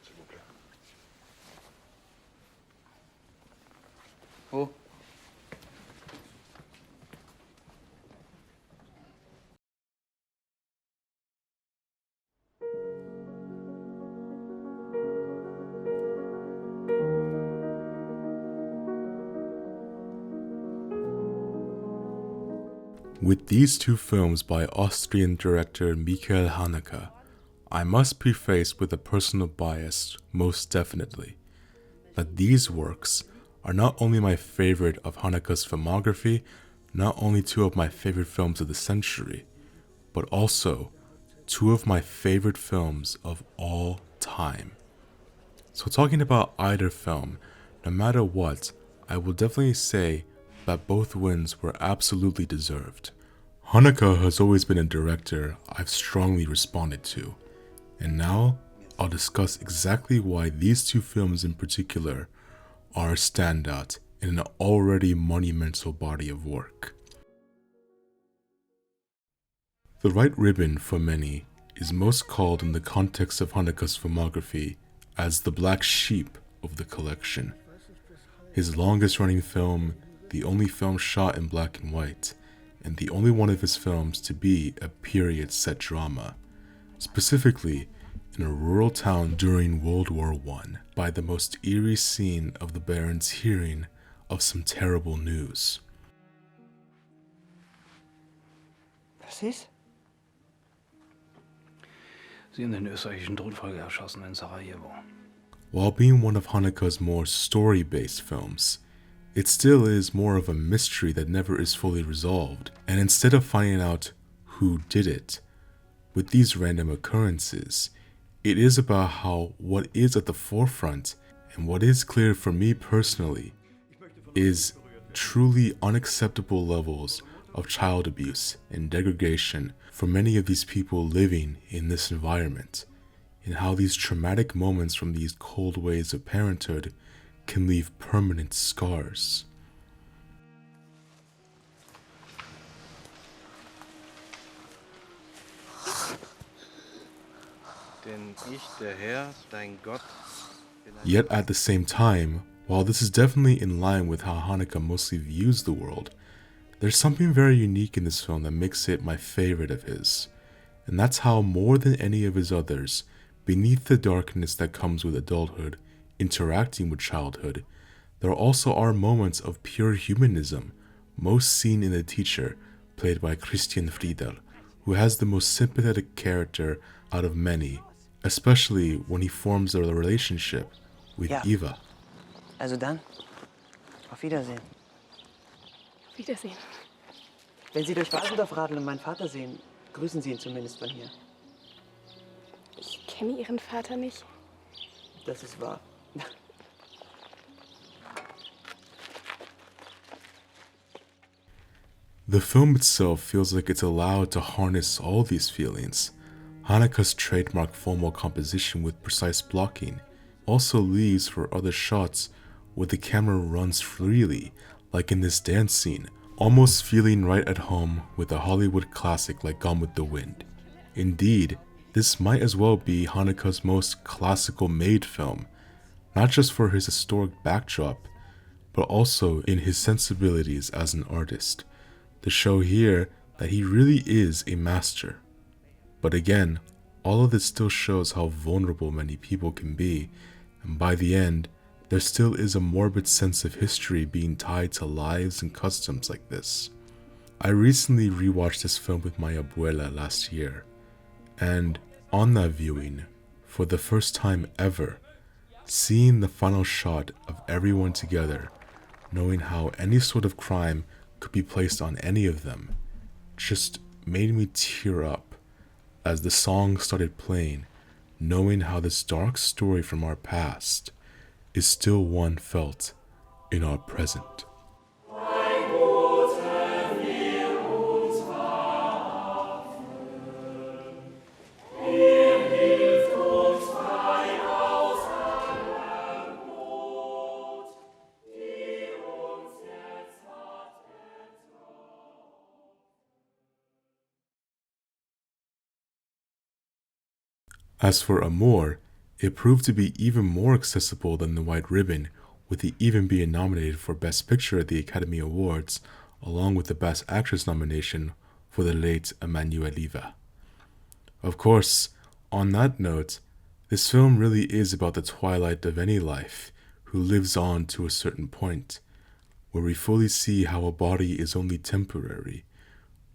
S'il vous plaît. Oh. With these two films by Austrian director Michael Haneke, I must preface with a personal bias, most definitely, that these works are not only my favorite of Haneke's filmography, not only two of my favorite films of the century, but also two of my favorite films of all time. So talking about either film, no matter what, I will definitely say that both wins were absolutely deserved. Haneke has always been a director I've strongly responded to, and now I'll discuss exactly why these two films in particular are a standout in an already monumental body of work. The White Ribbon, for many, is most called in the context of Haneke's filmography as the black sheep of the collection. His longest running film, the only film shot in black and white, and the only one of his films to be a period set drama, specifically in a rural town during World War I, by the most eerie scene of the Baron's hearing of some terrible news. Was ist? Sie in den österreichischen Thronfolger erschossen in Sarajevo. While being one of Haneke's more story-based films, it still is more of a mystery that never is fully resolved, and instead of finding out who did it, with these random occurrences, it is about how what is at the forefront, and what is clear for me personally, is truly unacceptable levels of child abuse and degradation for many of these people living in this environment, and how these traumatic moments from these cold ways of parenthood can leave permanent scars. Yet at the same time, while this is definitely in line with how Haneke mostly views the world, there's something very unique in this film that makes it my favorite of his, and that's how more than any of his others, beneath the darkness that comes with adulthood, interacting with childhood, there also are moments of pure humanism, most seen in the teacher, played by Christian Friedel, who has the most sympathetic character out of many, especially when he forms a relationship with Eva. Also dann, auf Wiedersehen. Auf Wiedersehen. Wenn Sie durch Basendorf radeln und meinen Vater sehen, grüßen Sie ihn zumindest von hier. Ich kenne Ihren Vater nicht. Das ist wahr. The film itself feels like it's allowed to harness all these feelings. Haneke's trademark formal composition with precise blocking also leaves for other shots where the camera runs freely, like in this dance scene, almost feeling right at home with a Hollywood classic like Gone with the Wind. Indeed, this might as well be Haneke's most classical made film, not just for his historic backdrop, but also in his sensibilities as an artist, to show here that he really is a master. But again, all of this still shows how vulnerable many people can be, and by the end, there still is a morbid sense of history being tied to lives and customs like this. I recently rewatched this film with my abuela last year, and on that viewing, for the first time ever, seeing the final shot of everyone together, knowing how any sort of crime could be placed on any of them, just made me tear up as the song started playing, knowing how this dark story from our past is still one felt in our present. As for Amour, it proved to be even more accessible than The White Ribbon, with it even being nominated for Best Picture at the Academy Awards, along with the Best Actress nomination for the late Emanuela. Of course, on that note, this film really is about the twilight of any life, who lives on to a certain point, where we fully see how a body is only temporary.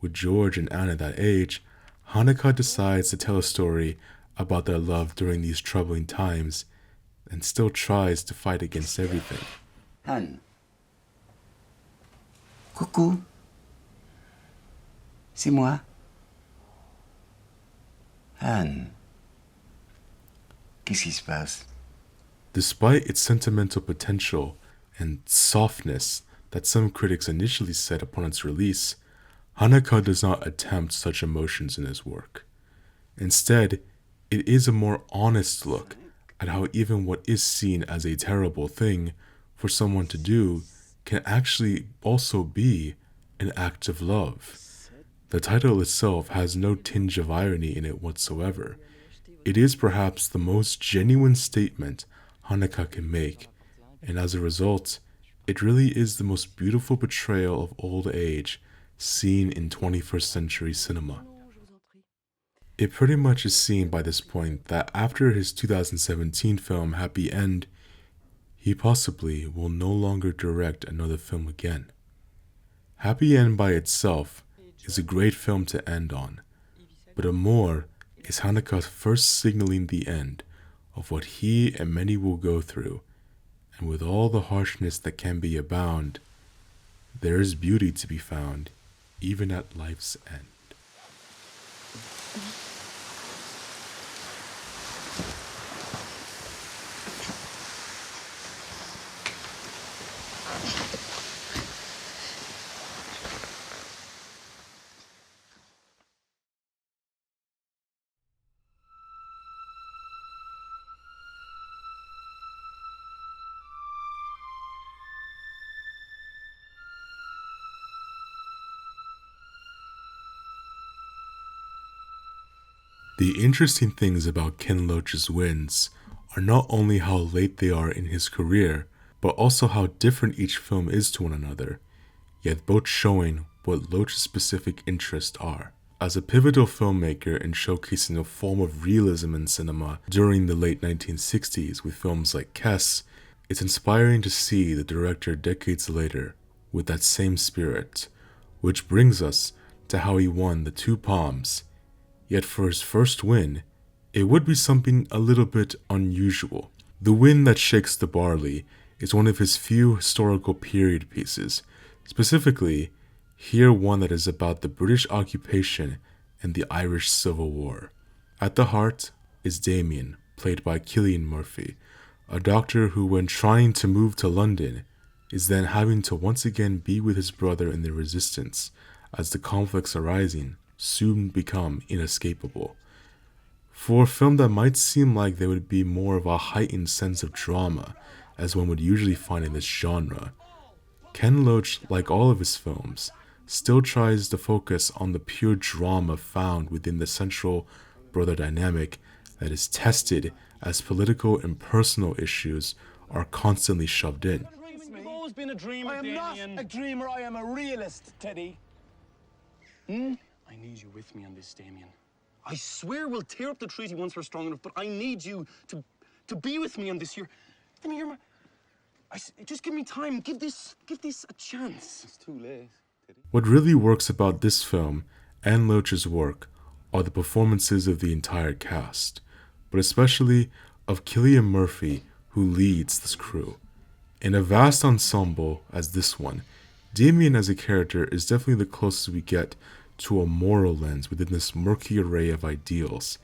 With George and Anne at that age, Haneke decides to tell a story about their love during these troubling times, and still tries to fight against everything. Anne. Coucou. C'est moi. Anne. Qu'est-ce qui se passe? Despite its sentimental potential and softness that some critics initially said upon its release, Haneke does not attempt such emotions in his work. Instead, it is a more honest look at how even what is seen as a terrible thing for someone to do can actually also be an act of love. The title itself has no tinge of irony in it whatsoever. It is perhaps the most genuine statement Haneke can make, and as a result, it really is the most beautiful portrayal of old age seen in 21st century cinema. It pretty much is seen by this point that after his 2017 film Happy End, he possibly will no longer direct another film again. Happy End by itself is a great film to end on, but Amour is Haneke's first signaling the end of what he and many will go through, and with all the harshness that can be abound, there is beauty to be found even at life's end. The interesting things about Ken Loach's wins are not only how late they are in his career, but also how different each film is to one another, yet both showing what Loach's specific interests are. As a pivotal filmmaker in showcasing a form of realism in cinema during the late 1960s with films like Kes, it's inspiring to see the director decades later with that same spirit, which brings us to how he won the 2 Palmes. Yet for his first win, it would be something a little bit unusual. The Win That Shakes the Barley is one of his few historical period pieces, specifically here one that is about the British occupation and the Irish Civil War. At the heart is Damien, played by Cillian Murphy, a doctor who, when trying to move to London, is then having to once again be with his brother in the resistance, as the conflicts arising soon become inescapable. For a film that might seem like there would be more of a heightened sense of drama, as one would usually find in this genre, Ken Loach, like all of his films, still tries to focus on the pure drama found within the central brother dynamic that is tested as political and personal issues are constantly shoved in. You've always been a dreamer, I am Damien. Not a dreamer, I am a realist, Teddy. I need you with me on this, Damien. I swear we'll tear up the treaty once we're strong enough, but I need you to be with me on this. Damien, you're my... just give me time. Give this a chance. It's too late. What really works about this film and Loach's work are the performances of the entire cast, but especially of Cillian Murphy, who leads this crew. In a vast ensemble as this one, Damien as a character is definitely the closest we get to a moral lens within this murky array of ideals,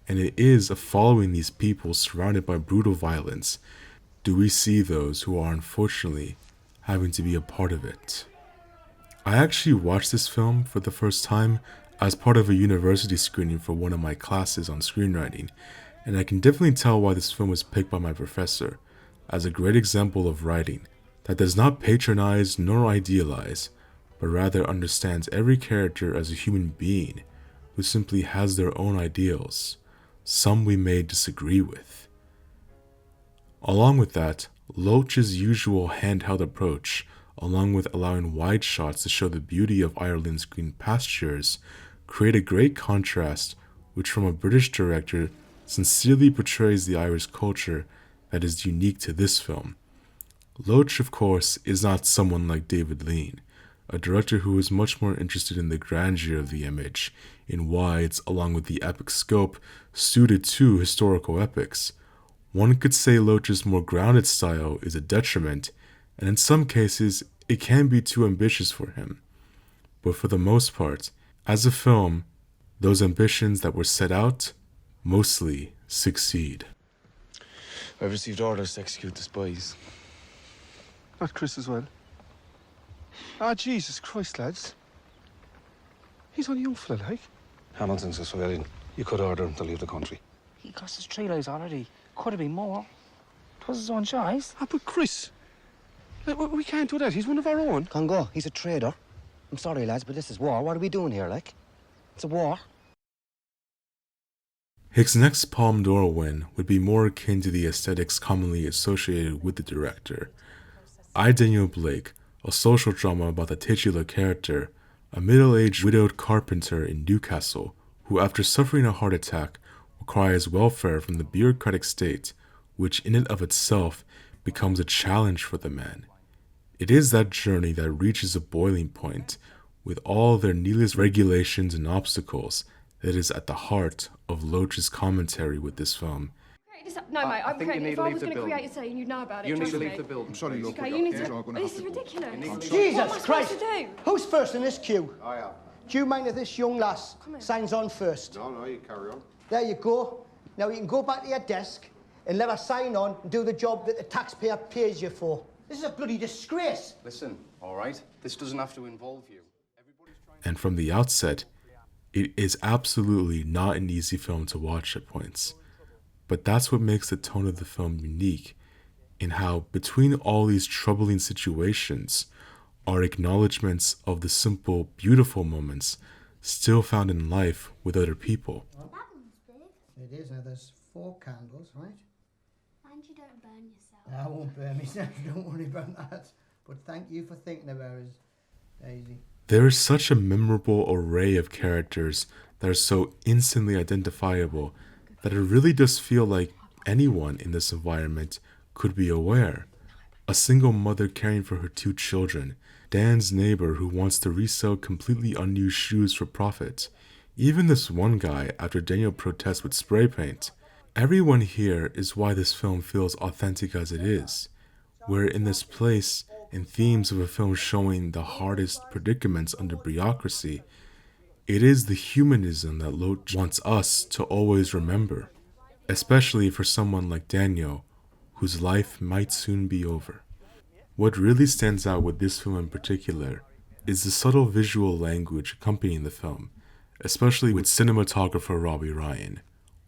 and it is of following these people surrounded by brutal violence do we see those who are unfortunately having to be a part of it. I actually watched this film for the first time as part of a university screening for one of my classes on screenwriting, and I can definitely tell why this film was picked by my professor as a great example of writing that does not patronize nor idealize, but rather understands every character as a human being who simply has their own ideals, some we may disagree with. Along with that, Loach's usual handheld approach, along with allowing wide shots to show the beauty of Ireland's green pastures, create a great contrast which from a British director sincerely portrays the Irish culture that is unique to this film. Loach, of course, is not someone like David Lean, a director who is much more interested in the grandeur of the image, in wides along with the epic scope suited to historical epics. One could say Loach's more grounded style is a detriment, and in some cases it can be too ambitious for him. But for the most part, as a film, those ambitions that were set out mostly succeed. I've received orders to execute the spies. Not Chris as well. Ah, Jesus Christ, lads. He's only a young fella, like. Hamilton's a civilian. You could order him to leave the country. He cost us 3 lives already. Could have been more. It was his own choice. Ah, but Chris, we can't do that. He's one of our own. Congo, he's a traitor. I'm sorry, lads, but this is war. What are we doing here, like? It's a war. His next Palme d'Or win would be more akin to the aesthetics commonly associated with the director. I, Daniel Blake, a social drama about the titular character, a middle-aged widowed carpenter in Newcastle who, after suffering a heart attack, requires welfare from the bureaucratic state, which in and of itself becomes a challenge for the man. It is that journey that reaches a boiling point, with all their needless regulations and obstacles, that is at the heart of Loach's commentary with this film. No, mate, I think you need if to I leave was the going to building. create a scene, you'd know about it. You need trust to me. leave the building. I'm sorry, look. Okay, you need to. This is ridiculous. Jesus Christ! What am I supposed to do? Who's first in this queue? I am. Do you mind if this young lass signs on first? No, you carry on. There you go. Now you can go back to your desk and let her sign on and do the job that the taxpayer pays you for. This is a bloody disgrace. Listen, all right? This doesn't have to involve you. And from the outset, it is absolutely not an easy film to watch at points. But that's what makes the tone of the film unique, in how between all these troubling situations are acknowledgments of the simple, beautiful moments still found in life with other people. It is. Now there's 4 candles, right? And you don't burn yourself. I won't burn myself, don't worry about that. But thank you for thinking about us, Daisy. There is such a memorable array of characters that are so instantly identifiable that it really does feel like anyone in this environment could be aware. A single mother caring for her 2 children, Dan's neighbor who wants to resell completely unused shoes for profit, even this one guy after Daniel protests with spray paint. Everyone here is why this film feels authentic as it is. We're in this place and themes of a film showing the hardest predicaments under bureaucracy. It is the humanism that Loach wants us to always remember, especially for someone like Daniel, whose life might soon be over. What really stands out with this film in particular is the subtle visual language accompanying the film, especially with cinematographer Robbie Ryan.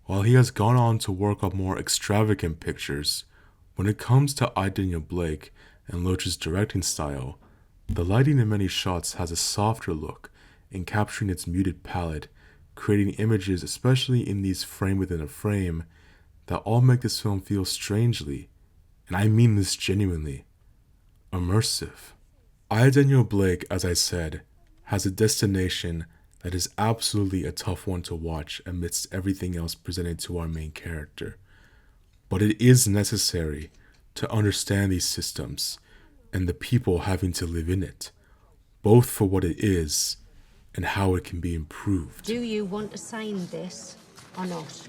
While he has gone on to work on more extravagant pictures, when it comes to I, Daniel Blake and Loach's directing style, the lighting in many shots has a softer look in capturing its muted palette, creating images, especially in these frame within a frame, that all make this film feel strangely, and I mean this genuinely, immersive. I, Daniel Blake, as I said, has a destination that is absolutely a tough one to watch amidst everything else presented to our main character. But it is necessary to understand these systems and the people having to live in it, both for what it is and how it can be improved. Do you want to sign this or not?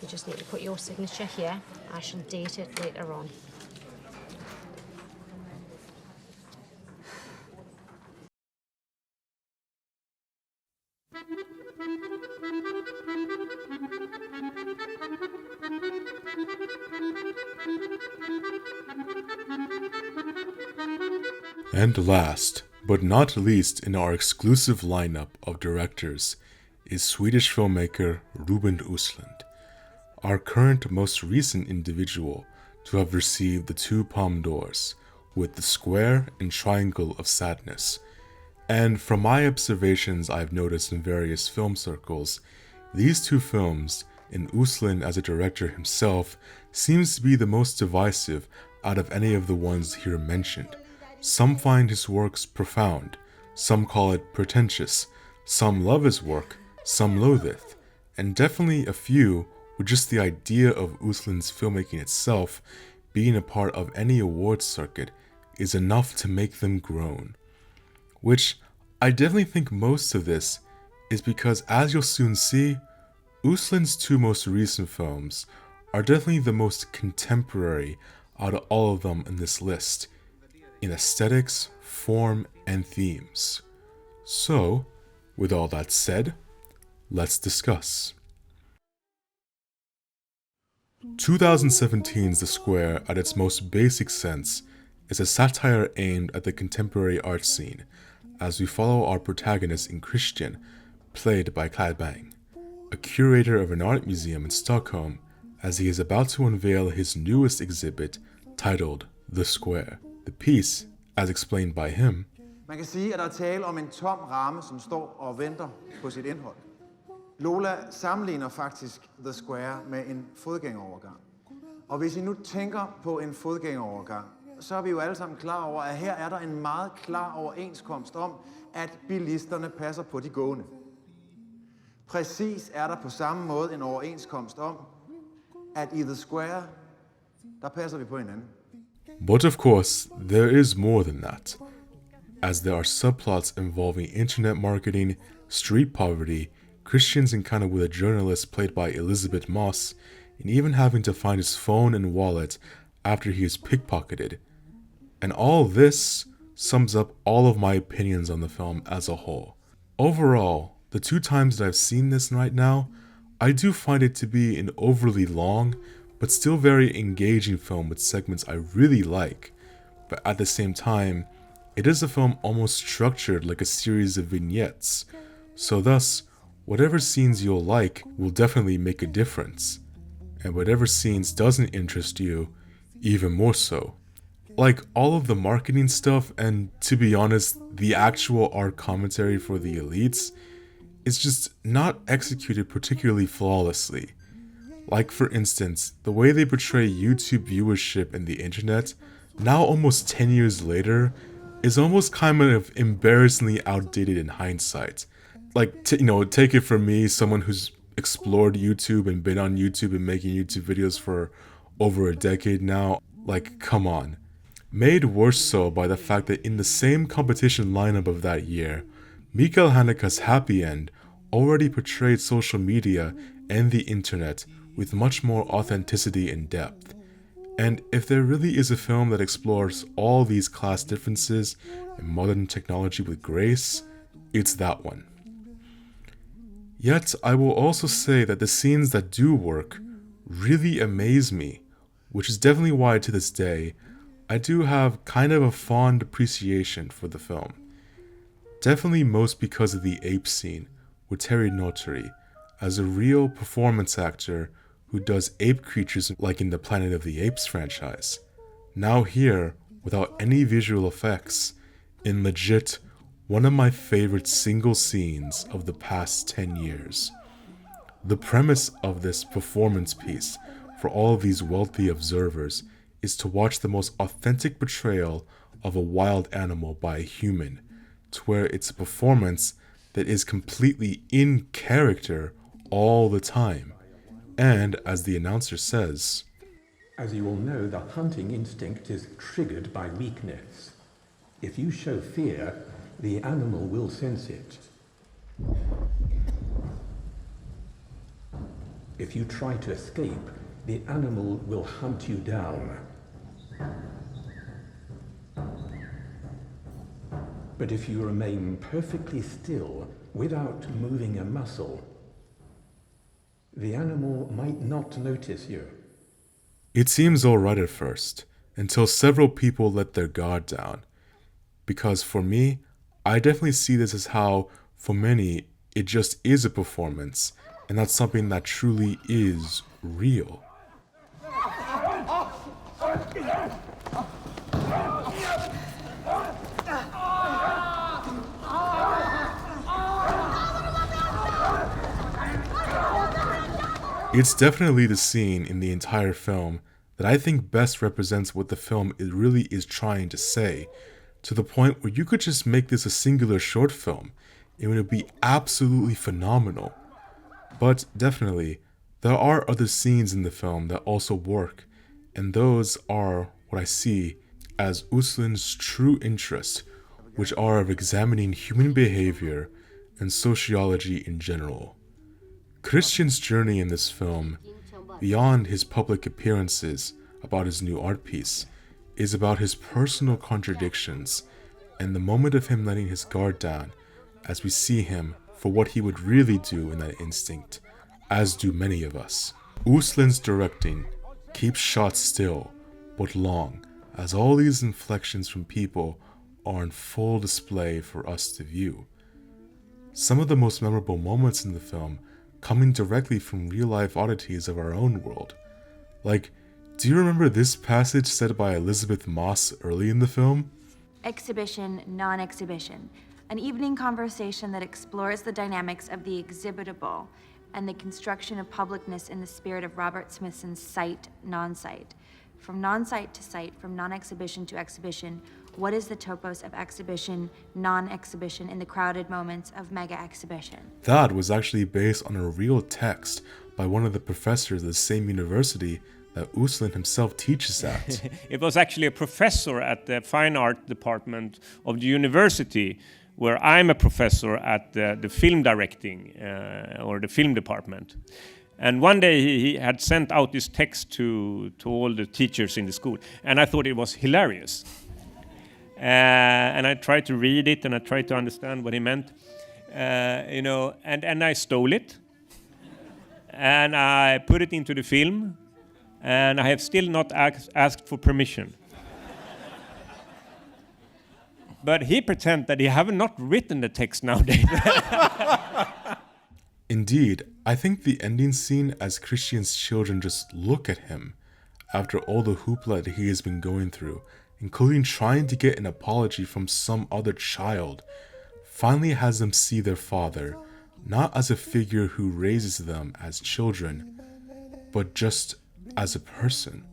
You just need to put your signature here. I shall date it later on. And last, but not least in our exclusive lineup of directors, is Swedish filmmaker Ruben Östlund, our current most recent individual to have received the 2 Palme d'Ors, with The Square and Triangle of Sadness. And from my observations I've noticed in various film circles, these 2 films, and Östlund as a director himself, seems to be the most divisive out of any of the ones here mentioned. Some find his works profound, some call it pretentious, some love his work, some loathe it, and definitely a few with just the idea of Östlund's filmmaking itself being a part of any awards circuit is enough to make them groan. Which I definitely think most of this is because, as you'll soon see, Östlund's 2 most recent films are definitely the most contemporary out of all of them in this list, in aesthetics, form, and themes. So, with all that said, let's discuss. 2017's The Square, at its most basic sense, is a satire aimed at the contemporary art scene, as we follow our protagonist in Christian, played by Clad Bang, a curator of an art museum in Stockholm, as he is about to unveil his newest exhibit, titled The Square. The piece, as explained by him, Man kan sige, at der er tale om en tom ramme, som står og venter på sit indhold. Lola sammenligner faktisk The Square med en fodgængerovergang. Og hvis I nu tænker på en fodgængerovergang, så er vi jo alle sammen klar over, at her er der en meget klar overenskomst om, at bilisterne passer på de gående. Præcis er der på samme måde en overenskomst om, at i The Square, der passer vi på hinanden. But of course, there is more than that, as there are subplots involving internet marketing, street poverty, Christian's encounter with a journalist played by Elizabeth Moss, and even having to find his phone and wallet after he is pickpocketed. And all this sums up all of my opinions on the film as a whole. Overall, the 2 times that I've seen this right now, I do find it to be an overly long, but still very engaging film with segments I really like, but at the same time, it is a film almost structured like a series of vignettes, so thus, whatever scenes you'll like will definitely make a difference, and whatever scenes doesn't interest you, even more so. Like all of the marketing stuff and, to be honest, the actual art commentary for the elites, is just not executed particularly flawlessly. Like for instance, the way they portray YouTube viewership and the internet, now almost 10 years later, is almost kind of embarrassingly outdated in hindsight. Like, take it from me, someone who's explored YouTube and been on YouTube and making YouTube videos for over a decade now. Like, come on. Made worse so by the fact that in the same competition lineup of that year, Mikael Haneke's Happy End already portrayed social media and the internet with much more authenticity and depth. And if there really is a film that explores all these class differences and modern technology with grace, it's that one. Yet, I will also say that the scenes that do work really amaze me, which is definitely why to this day, I do have kind of a fond appreciation for the film. Definitely most because of the ape scene with Terry Notary as a real performance actor who does ape creatures like in the Planet of the Apes franchise. Now here, without any visual effects, in legit one of my favorite single scenes of the past 10 years. The premise of this performance piece for all of these wealthy observers is to watch the most authentic portrayal of a wild animal by a human, to where it's a performance that is completely in character all the time. And as the announcer says, as you all know, the hunting instinct is triggered by weakness. If you show fear, the animal will sense it. If you try to escape, the animal will hunt you down. But if you remain perfectly still without moving a muscle, the animal might not notice you. It seems alright at first, until several people let their guard down. Because for me, I definitely see this as how, for many, it just is a performance, and not something that truly is real. It's definitely the scene in the entire film that I think best represents what the film really is trying to say, to the point where you could just make this a singular short film, and it would be absolutely phenomenal. But definitely, there are other scenes in the film that also work, and those are what I see as Östlund's true interest, which are of examining human behavior and sociology in general. Christian's journey in this film, beyond his public appearances about his new art piece, is about his personal contradictions and the moment of him letting his guard down as we see him for what he would really do in that instinct, as do many of us. Östlund's directing keeps shots still, but long, as all these inflections from people are on full display for us to view. Some of the most memorable moments in the film coming directly from real-life oddities of our own world. Like, do you remember this passage said by Elizabeth Moss early in the film? Exhibition, non-exhibition. An evening conversation that explores the dynamics of the exhibitable and the construction of publicness in the spirit of Robert Smithson's sight, non-sight. From non-sight to sight, from non-exhibition to exhibition, what is the topos of exhibition, non-exhibition in the crowded moments of mega-exhibition? That was actually based on a real text by one of the professors of the same university that Östlund himself teaches at. It was actually a professor at the fine art department of the university, where I'm a professor at the film directing or the film department. And one day he had sent out this text to all the teachers in the school, and I thought it was hilarious. And I tried to read it, and I tried to understand what he meant, and I stole it, and I put it into the film, and I have still not asked for permission. But he pretends that he have not written the text nowadays. Indeed, I think the ending scene as Christian's children just look at him after all the hoopla that he has been going through, including trying to get an apology from some other child, finally has them see their father not as a figure who raises them as children, but just as a person.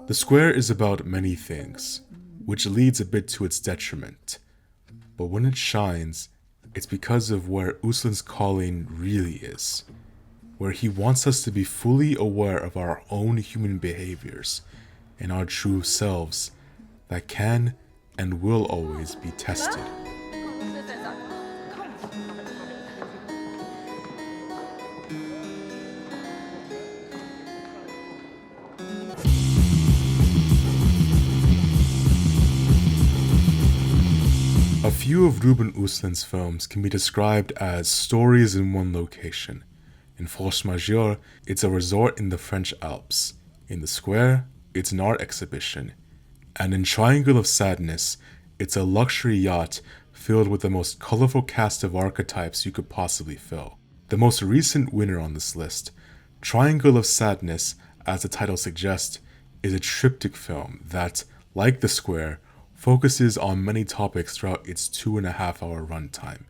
The square is about many things, which leads a bit to its detriment. But when it shines, it's because of where Östlund's calling really is, where he wants us to be fully aware of our own human behaviors and our true selves that can and will always be tested. A few of Ruben Östlund's films can be described as stories in one location. In Force Majeure, it's a resort in the French Alps. In The Square, it's an art exhibition. And in Triangle of Sadness, it's a luxury yacht filled with the most colorful cast of archetypes you could possibly fill. The most recent winner on this list, Triangle of Sadness, as the title suggests, is a triptych film that, like The Square, focuses on many topics throughout its 2.5-hour runtime.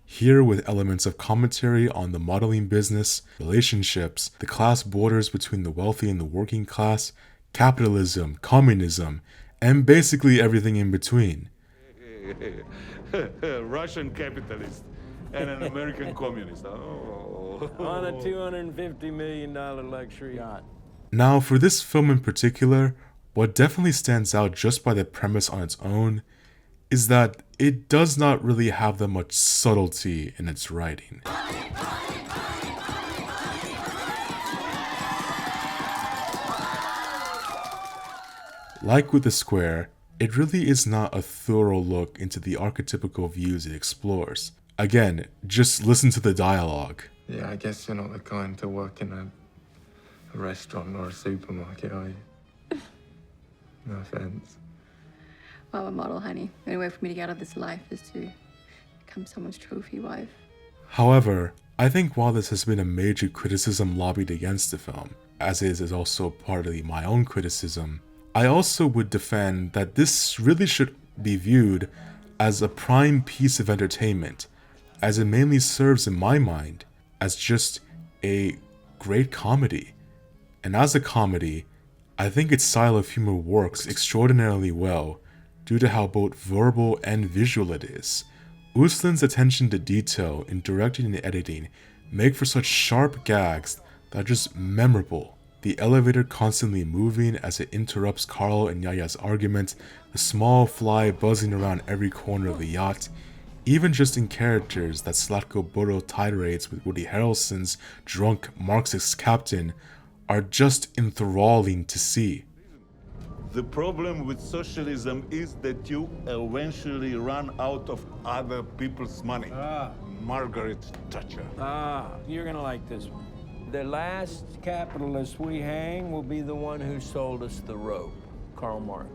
Here with elements of commentary on the modeling business, relationships, the class borders between the wealthy and the working class, capitalism, communism, and basically everything in between. Russian capitalist and an American communist. Oh. On a $250 million luxury yacht. Now, for this film in particular, what definitely stands out just by the premise on its own is that it does not really have that much subtlety in its writing. Like with The Square, it really is not a thorough look into the archetypical views it explores. Again, just listen to the dialogue. Yeah, I guess you're not the kind to work in a restaurant or a supermarket, are you? No offense. Well, I'm a model, honey. The only way for me to get out of this life is to become someone's trophy wife. However, I think while this has been a major criticism lobbied against the film, as is also partly my own criticism, I also would defend that this really should be viewed as a prime piece of entertainment, as it mainly serves in my mind as just a great comedy. And as a comedy, I think its style of humor works extraordinarily well due to how both verbal and visual it is. Östlund's attention to detail in directing and editing make for such sharp gags that are just memorable. The elevator constantly moving as it interrupts Carl and Yaya's argument, the small fly buzzing around every corner of the yacht, even just in characters that Zlatko Buro tirades with Woody Harrelson's drunk Marxist captain are just enthralling to see. The problem with socialism is that you eventually run out of other people's money. Margaret Thatcher. You're gonna like this one. The last capitalist we hang will be the one who sold us the rope, Karl Marx.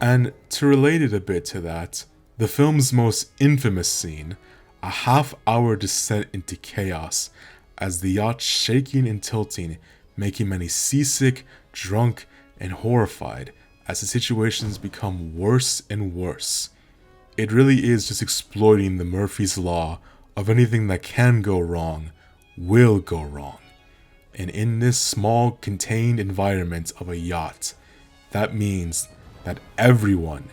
And to relate it a bit to that, the film's most infamous scene, a half-hour descent into chaos, as the yacht shaking and tilting, making many seasick, drunk, and horrified as the situations become worse and worse. It really is just exploiting the Murphy's Law of anything that can go wrong will go wrong. And in this small, contained environment of a yacht, that means that everyone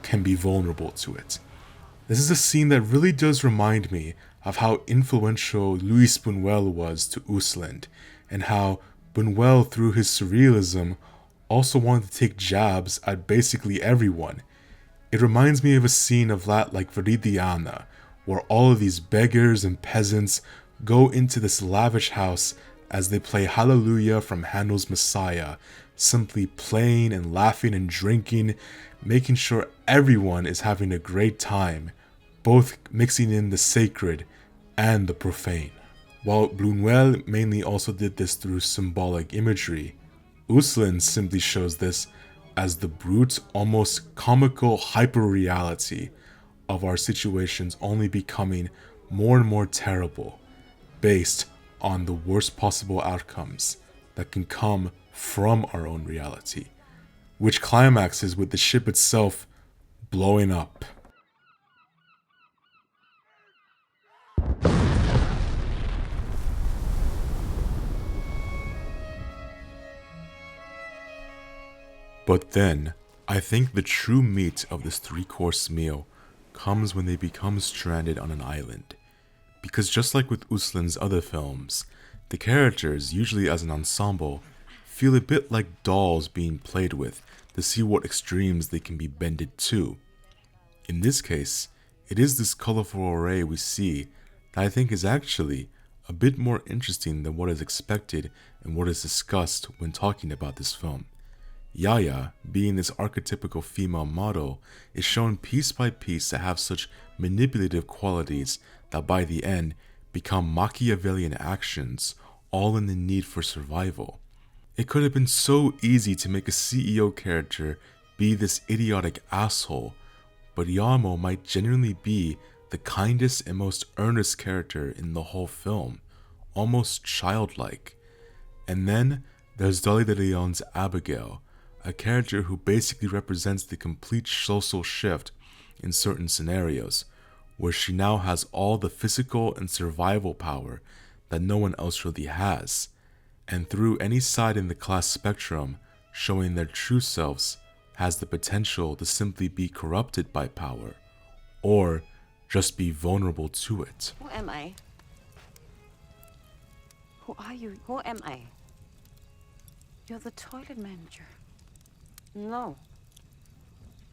can be vulnerable to it. This is a scene that really does remind me of how influential Luis Buñuel was to Östlund, and how Buñuel, through his surrealism, also wanted to take jabs at basically everyone. It reminds me of a scene of that like Viridiana, where all of these beggars and peasants go into this lavish house as they play Hallelujah from Handel's Messiah, simply playing and laughing and drinking, making sure everyone is having a great time, both mixing in the sacred and the profane. While Buñuel mainly also did this through symbolic imagery, Östlund simply shows this as the brute, almost comical hyper-reality of our situations only becoming more and more terrible, based on the worst possible outcomes that can come from our own reality, which climaxes with the ship itself blowing up. But then, I think the true meat of this 3-course meal comes when they become stranded on an island. Because just like with Östlund's other films, the characters, usually as an ensemble, feel a bit like dolls being played with to see what extremes they can be bended to. In this case, it is this colorful array we see that I think is actually a bit more interesting than what is expected and what is discussed when talking about this film. Yaya, being this archetypical female model, is shown piece by piece to have such manipulative qualities that by the end become Machiavellian actions, all in the need for survival. It could have been so easy to make a CEO character be this idiotic asshole, but Jarmo might genuinely be the kindest and most earnest character in the whole film, almost childlike. And then there's Dolly de Leon's Abigail, a character who basically represents the complete social shift in certain scenarios, where she now has all the physical and survival power that no one else really has, and through any side in the class spectrum showing their true selves has the potential to simply be corrupted by power, or just be vulnerable to it. Who am I? Who are you? Who am I? You're the toilet manager. No.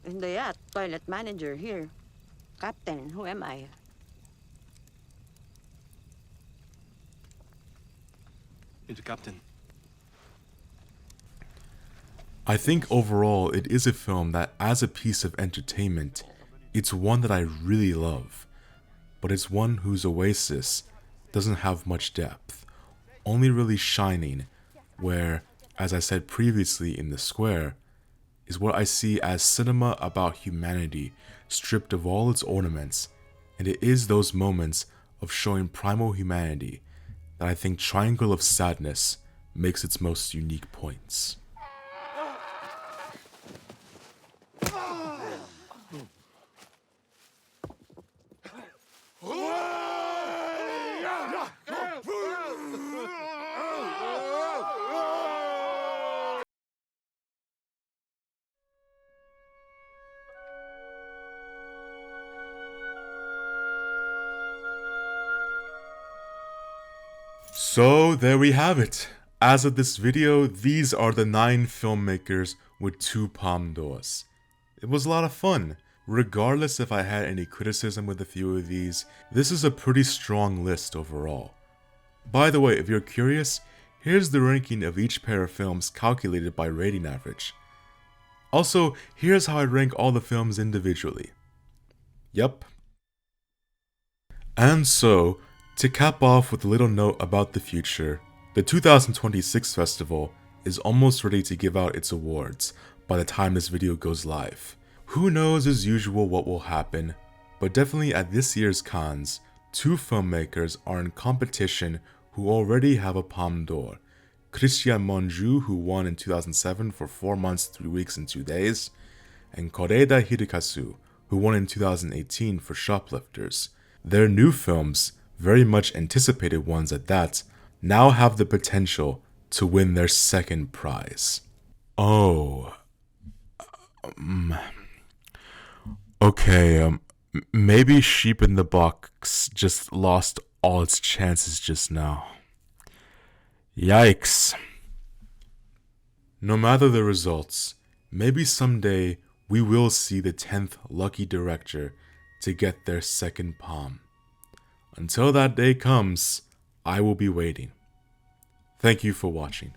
Hindi at toilet manager here. Captain, who am I? You're the captain. I think overall it is a film that, as a piece of entertainment, it's one that I really love, but it's one whose oasis doesn't have much depth, only really shining where, as I said previously in The Square, is what I see as cinema about humanity stripped of all its ornaments, and it is those moments of showing primal humanity that I think Triangle of Sadness makes its most unique points. So there we have it. As of this video, these are the 9 filmmakers with 2 Palme d'Ors. It was a lot of fun. Regardless if I had any criticism with a few of these, this is a pretty strong list overall. By the way, if you're curious, here's the ranking of each pair of films calculated by rating average. Also, here's how I rank all the films individually. Yep. And so, to cap off with a little note about the future, the 2026 festival is almost ready to give out its awards by the time this video goes live. Who knows as usual what will happen, but definitely at this year's Cannes, 2 filmmakers are in competition who already have a Palme d'Or. Christian Monjou, who won in 2007 for 4 months, 3 weeks and 2 days, and Koreeda Hidekazu, who won in 2018 for Shoplifters. Their new films, very much anticipated ones at that, now have the potential to win their second prize. Okay, maybe Sheep in the Box just lost all its chances just now. Yikes. No matter the results, maybe someday we will see the 10th lucky director to get their second Palme. Until that day comes, I will be waiting. Thank you for watching.